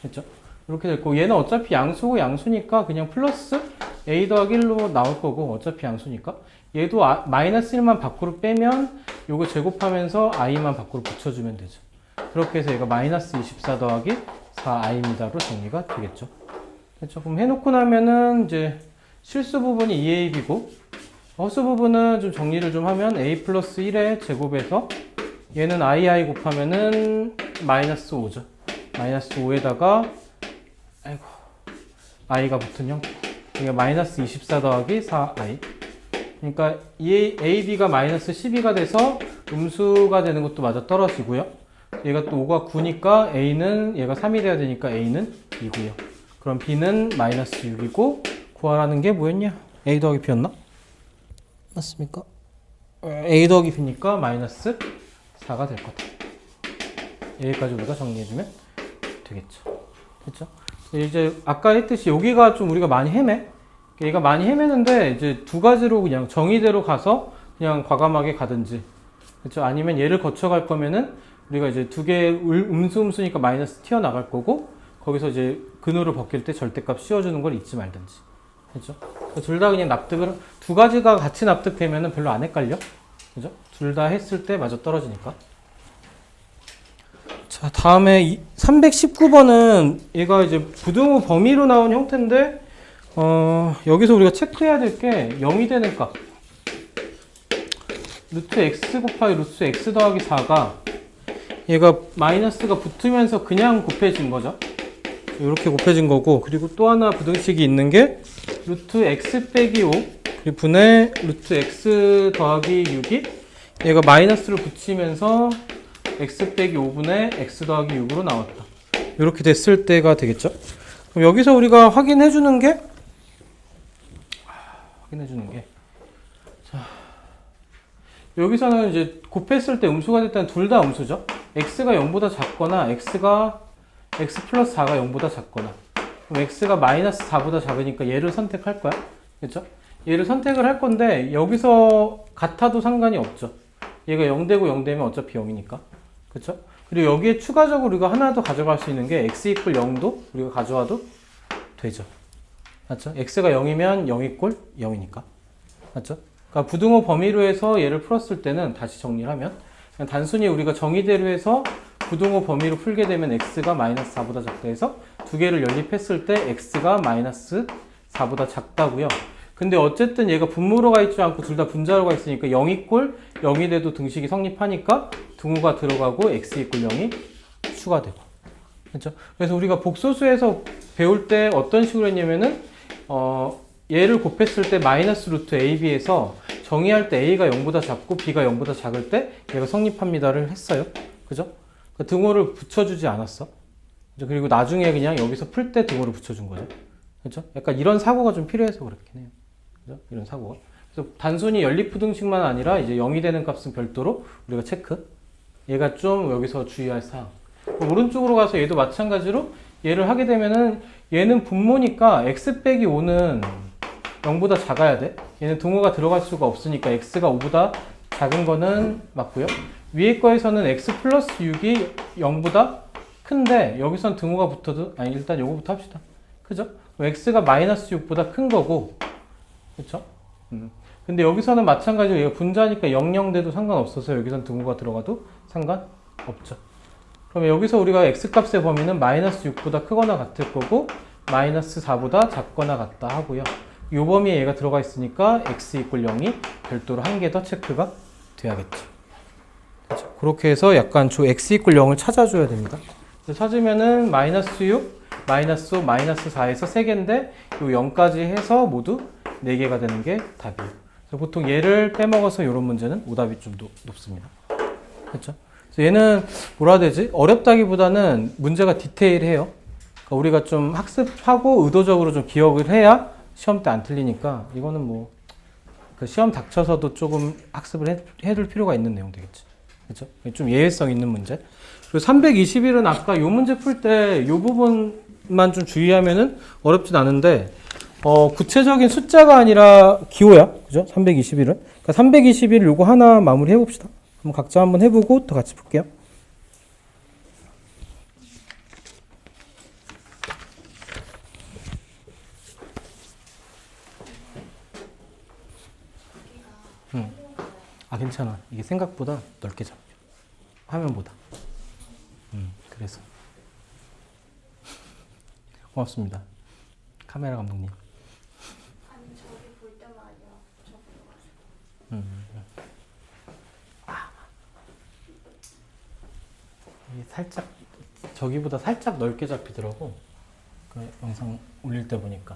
그죠? 이렇게 됐고 얘는 어차피 양수고 양수니까 그냥 플러스 a 더하기 1로 나올 거고 어차피 양수니까 얘도 마이너스 1만 밖으로 빼면 요거 제곱하면서 i만 밖으로 붙여주면 되죠. 그렇게 해서 얘가 마이너스 24 더하기 4i입니다로 정리가 되겠죠. 그렇죠? 그럼 해놓고 나면은 이제 실수 부분이 2ab이고 허수 부분은 좀 정리를 좀 하면 a 플러스 1의 제곱에서 얘는 i 곱하면은 마이너스 5죠. 마이너스 5에다가 아이고 i가 붙은 형태. 이게 마이너스 24 더하기 4i. 그러니까 ab가 마이너스 12가 돼서 음수가 되는 것도 맞아 떨어지고요. 얘가 또 5가 9니까 a는 얘가 3이 돼야 되니까 a는 2고요. 그럼 b는 마이너스 6이고 구하라는 게 뭐였냐? a 더하기 b였나? 맞습니까? a 더하기 b니까 마이너스 4가 될 거다. 여기까지 우리가 정리해주면 되겠죠. 그렇죠? 이제 아까 했듯이 여기가 좀 우리가 많이 헤매. 얘가 많이 헤매는데 이제 두 가지로 그냥 정의대로 가서 그냥 과감하게 가든지, 그렇죠? 아니면 얘를 거쳐갈 거면은 우리가 이제 두 개 음수니까 마이너스 튀어나갈 거고 거기서 이제 근호를 벗길 때 절대값 씌워주는 걸 잊지 말든지. 그죠? 둘 다 그냥 납득을, 두 가지가 같이 납득되면은 별로 안 헷갈려. 그죠? 둘 다 했을 때 마저 떨어지니까. 자, 다음에 319번은 얘가 이제 부등호 범위로 나온 형태인데, 여기서 우리가 체크해야 될 게 0이 되는 값. 루트 x 곱하기 루트 x 더하기 4가 얘가 마이너스가 붙으면서 그냥 곱해진 거죠. 이렇게 곱해진 거고, 그리고 또 하나 부등식이 있는 게 루트 x 빼기 5 그리고 분의 루트 x 더하기 6이 얘가 마이너스를 붙이면서 x 빼기 5분의 x 더하기 6으로 나왔다. 이렇게 됐을 때가 되겠죠. 그럼 여기서 우리가 확인해 주는 게 자, 여기서는 이제 곱했을 때 음수가 됐다는 둘 다 음수죠. x가 0보다 작거나 x 플러스 4가 0보다 작거나, 그럼 x가 마이너스 4보다 작으니까 얘를 선택할 거야. 그렇죠? 얘를 선택을 할 건데 여기서 같아도 상관이 없죠. 얘가 0 되고 0 되면 어차피 0이니까. 그렇죠? 그리고 여기에 추가적으로 우리가 하나 더 가져갈 수 있는 게 x 이퀄 0도 우리가 가져와도 되죠. 맞죠? x가 0이면 0 이퀄 0이니까. 맞죠? 그러니까 부등호 범위로 해서 얘를 풀었을 때는 다시 정리를 하면 그냥 단순히 우리가 정의대로 해서 부등호 범위로 풀게 되면 x가 마이너스 4보다 작다 해서 두 개를 연립했을 때 x가 마이너스 4보다 작다고요. 근데 어쨌든 얘가 분모로 가 있지 않고 둘 다 분자로 가 있으니까 0 이퀄 0이 돼도 등식이 성립하니까 등호가 들어가고 x 이퀄 0이 추가되고. 그렇죠? 그래서 우리가 복소수에서 배울 때 어떤 식으로 했냐면은 얘를 곱했을 때 마이너스 루트 ab에서 정의할 때 a가 0보다 작고 b가 0보다 작을 때 얘가 성립합니다를 했어요. 그죠? 그러니까 등호를 붙여주지 않았어. 그죠? 그리고 나중에 그냥 여기서 풀 때 등호를 붙여준 거죠. 그죠? 약간 이런 사고가 좀 필요해서 그렇긴 해요. 그죠? 이런 사고가. 그래서 단순히 연립부등식만 아니라 이제 0이 되는 값은 별도로 우리가 체크. 얘가 좀 여기서 주의할 사항. 오른쪽으로 가서 얘도 마찬가지로 얘를 하게 되면은 얘는 분모니까 x 빼기 5는 0보다 작아야 돼. 얘는 등호가 들어갈 수가 없으니까 x가 5보다 작은 거는 맞고요. 위에 거에서는 x 플러스 6이 0보다 큰데 여기선 등호가 붙어도 아니 일단 요거부터 합시다. 그죠? x가 마이너스 6보다 큰 거고 그쵸? 근데 여기서는 마찬가지로 얘가 분자니까 00 돼도 상관없어서 여기선 등호가 들어가도 상관없죠. 그러면 여기서 우리가 x값의 범위는 마이너스 6보다 크거나 같을 거고 마이너스 4보다 작거나 같다 하고요. 이 범위에 얘가 들어가 있으니까 x 이퀄 0이 별도로 한 개 더 체크가 돼야겠죠. 그렇죠? 그렇게 해서 약간 저 x 이퀄 0을 찾아줘야 됩니다. 찾으면은 마이너스 6, 마이너스 5, 마이너스 4에서 3개인데 이 0까지 해서 모두 4개가 되는 게 답이에요. 그래서 보통 얘를 빼먹어서 이런 문제는 오답이 좀 높습니다. 그렇죠? 그래서 얘는 뭐라 해야 되지? 어렵다기보다는 문제가 디테일해요. 그러니까 우리가 좀 학습하고 의도적으로 좀 기억을 해야 시험 때 안 틀리니까 이거는 뭐 그 시험 닥쳐서도 조금 학습을 해둘 필요가 있는 내용 되겠지. 그렇죠? 좀 예외성 있는 문제. 그리고 321은 아까 요 문제 풀 때 요 부분만 좀 주의하면은 어렵진 않은데 구체적인 숫자가 아니라 기호야. 그죠? 321은. 그러니까 321 요거 하나 마무리 해봅시다. 한번 각자 한번 해보고 또 같이 풀게요. 아, 괜찮아. 이게 생각보다 넓게 잡혀. 화면보다. 그래서. 고맙습니다. 카메라 감독님. 아니 저기 볼 때만 아니라 저 이게 살짝, 저기보다 살짝 넓게 잡히더라고. 그 영상 올릴 때 보니까.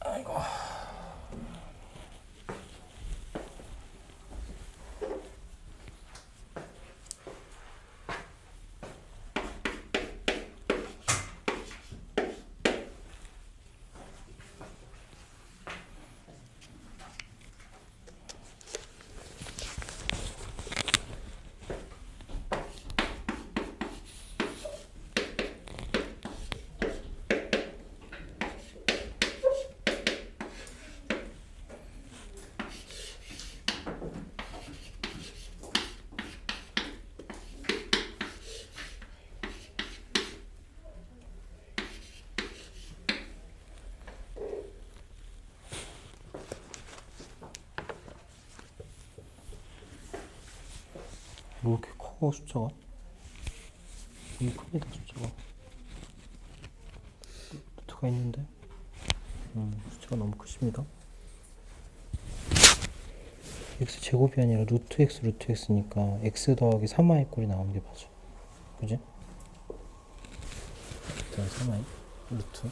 아이고. 뭐 이렇게 커 숫자가? 이게 큽니다 숫자가. 루트가 있는데 숫자가 너무 크십니다. x 제곱이 아니라 루트 x니까 x 더하기 3y 꼴이 나오는 게 맞아. 그지? 일단 3y 루트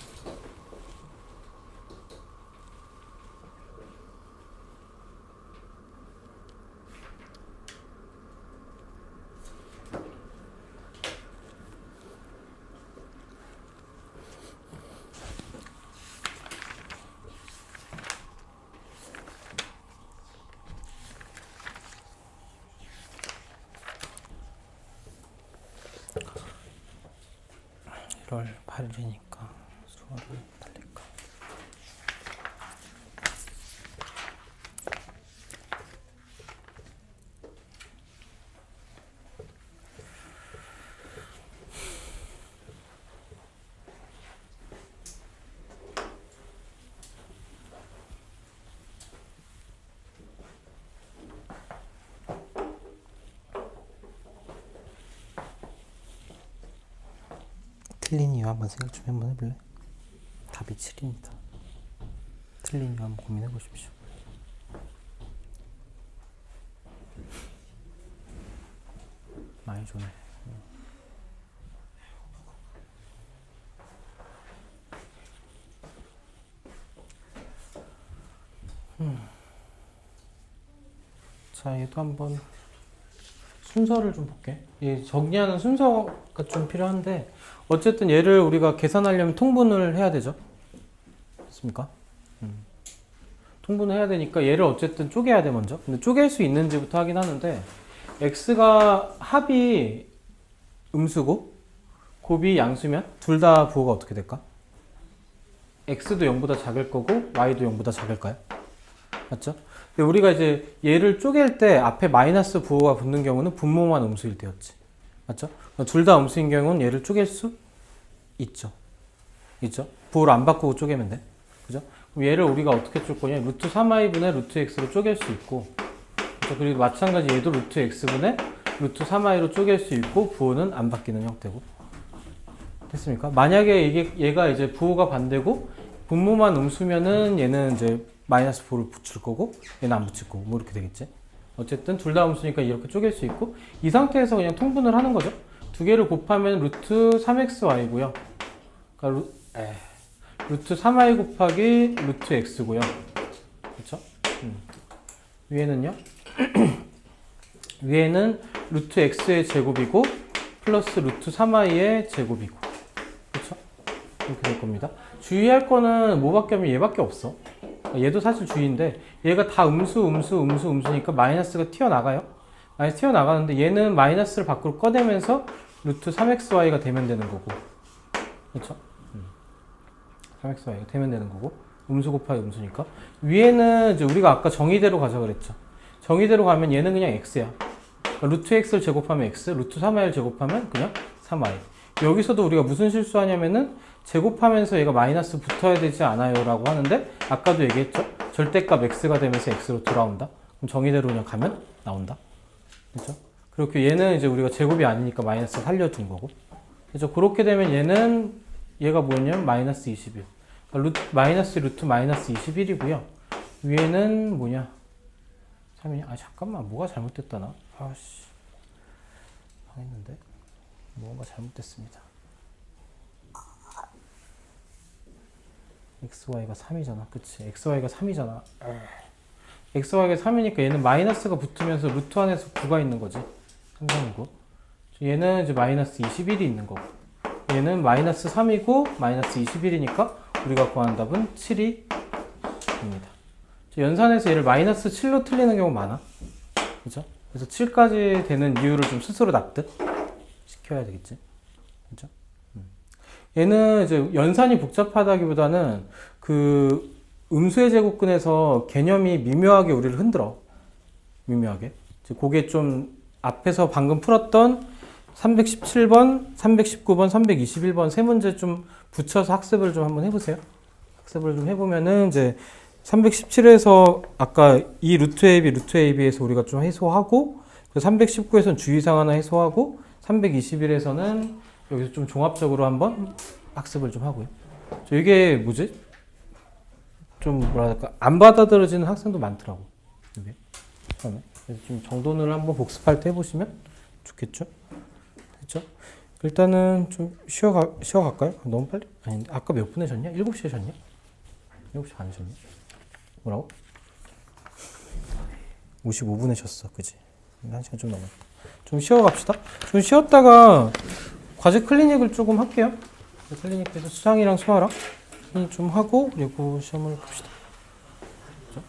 (1월 8일이니까) 수화를 달릴까? 틀린 이유 한번 생각 좀 한번 해볼래? 답이 7입니다. 틀린 이유 한번 고민해 보십시오. 많이 좋네. 자, 얘도 한번 순서를 좀 볼게. 이 정리하는 순서가 좀 필요한데 어쨌든 얘를 우리가 계산하려면 통분을 해야 되죠. 맞습니까? 통분을 해야 되니까 얘를 어쨌든 쪼개야 돼 먼저. 근데 쪼갤 수 있는지부터 하긴 하는데 x가 합이 음수고 곱이 양수면 둘 다 부호가 어떻게 될까? x도 0보다 작을 거고 y도 0보다 작을까요? 맞죠? 근데 우리가 이제 얘를 쪼갤 때 앞에 마이너스 부호가 붙는 경우는 분모만 음수일 때였지. 맞죠? 둘 다 음수인 경우는 얘를 쪼갤 수 있죠. 있죠? 부호를 안 바꾸고 쪼개면 돼. 그죠? 그럼 얘를 우리가 어떻게 줄 거냐? 루트 3i분의 루트 x로 쪼갤 수 있고, 그죠? 그리고 마찬가지 얘도 루트 x분의 루트 3i로 쪼갤 수 있고, 부호는 안 바뀌는 형태고. 됐습니까? 만약에 얘가 이제 부호가 반대고, 분모만 음수면은 얘는 이제 마이너스 부호를 붙일 거고, 얘는 안 붙일 거고, 뭐 이렇게 되겠지. 어쨌든 둘 다 음수니까 이렇게 쪼갤 수 있고, 이 상태에서 그냥 통분을 하는 거죠. 두 개를 곱하면 루트 3xy고요. 그러니까 루트 3i 곱하기 루트 x고요. 그렇죠? 위에는요? 위에는 루트 x의 제곱이고 플러스 루트 3i의 제곱이고. 그렇죠? 이렇게 될 겁니다. 주의할 거는 뭐밖에 없면 얘밖에 없어. 얘도 사실 주의인데 얘가 다 음수니까 마이너스가 튀어나가요. 마이너스 튀어나가는데 얘는 마이너스를 밖으로 꺼내면서 루트 3xy가 되면 되는 거고. 그렇죠? 3xy가 되면 되는 거고. 음수 곱하기 음수니까. 위에는 이제 우리가 아까 정의대로 가자 그랬죠. 정의대로 가면 얘는 그냥 x야. 그러니까 루트 x를 제곱하면 x, 루트 3i를 제곱하면 그냥 3i. 여기서도 우리가 무슨 실수하냐면은 제곱하면서 얘가 마이너스 붙어야 되지 않아요 라고 하는데 아까도 얘기했죠. 절대값 x가 되면서 x로 돌아온다. 그럼 정의대로 그냥 가면 나온다. 그렇죠? 그렇게 얘는 이제 우리가 제곱이 아니니까 마이너스 살려준 거고. 그렇죠? 그렇게 되면 얘가 뭐냐면 마이너스 21. 그러니까 마이너스 루트 마이너스 21이고요. 위에는 뭐냐? 3이냐? 아 잠깐만 뭐가 잘못됐다 나. 아씨 망했는데 뭔가 잘못됐습니다. xy가 3이잖아. 그치? xy가 3이잖아. xy가 3이니까 얘는 마이너스가 붙으면서 루트 안에서 9가 있는 거지. 항상이고. 얘는 이제 마이너스 21이 있는 거고. 얘는 마이너스 3이고 마이너스 21이니까 우리가 구하는 답은 7이 입니다. 연산에서 얘를 마이너스 7로 틀리는 경우 많아. 그죠? 그래서 7까지 되는 이유를 좀 스스로 납득 시켜야 되겠지. 그죠? 얘는 이제 연산이 복잡하다기보다는 그 음수의 제곱근에서 개념이 미묘하게 우리를 흔들어. 미묘하게. 그게 좀 앞에서 방금 풀었던 317번, 319번, 321번 세 문제 좀 붙여서 학습을 좀 한번 해보세요. 학습을 좀 해보면은 이제 317에서 아까 이 루트 AB에서 우리가 좀 해소하고 319에서는 주의사항 하나 해소하고 321에서는 여기서 좀 종합적으로 한번 학습을 좀 하고요. 이게 뭐지? 좀 뭐랄까 안 받아들여지는 학생도 많더라고. 이게 처음에. 그래서 좀 정돈을 한번 복습할 때 해보시면 좋겠죠? 됐죠? 일단은 좀 쉬어갈까요? 너무 빨리? 아닌데 아까 몇 분에 셨냐? 7시에 셨냐? 7시 반에 셨냐? 뭐라고? 55분에 셨어. 그지? 1시간 좀 넘었다. 좀 쉬어갑시다. 좀 쉬었다가 과제 클리닉을 조금 할게요. 클리닉에서 수상이랑 수아랑 좀 하고 그리고 시험을 봅시다. 그렇죠?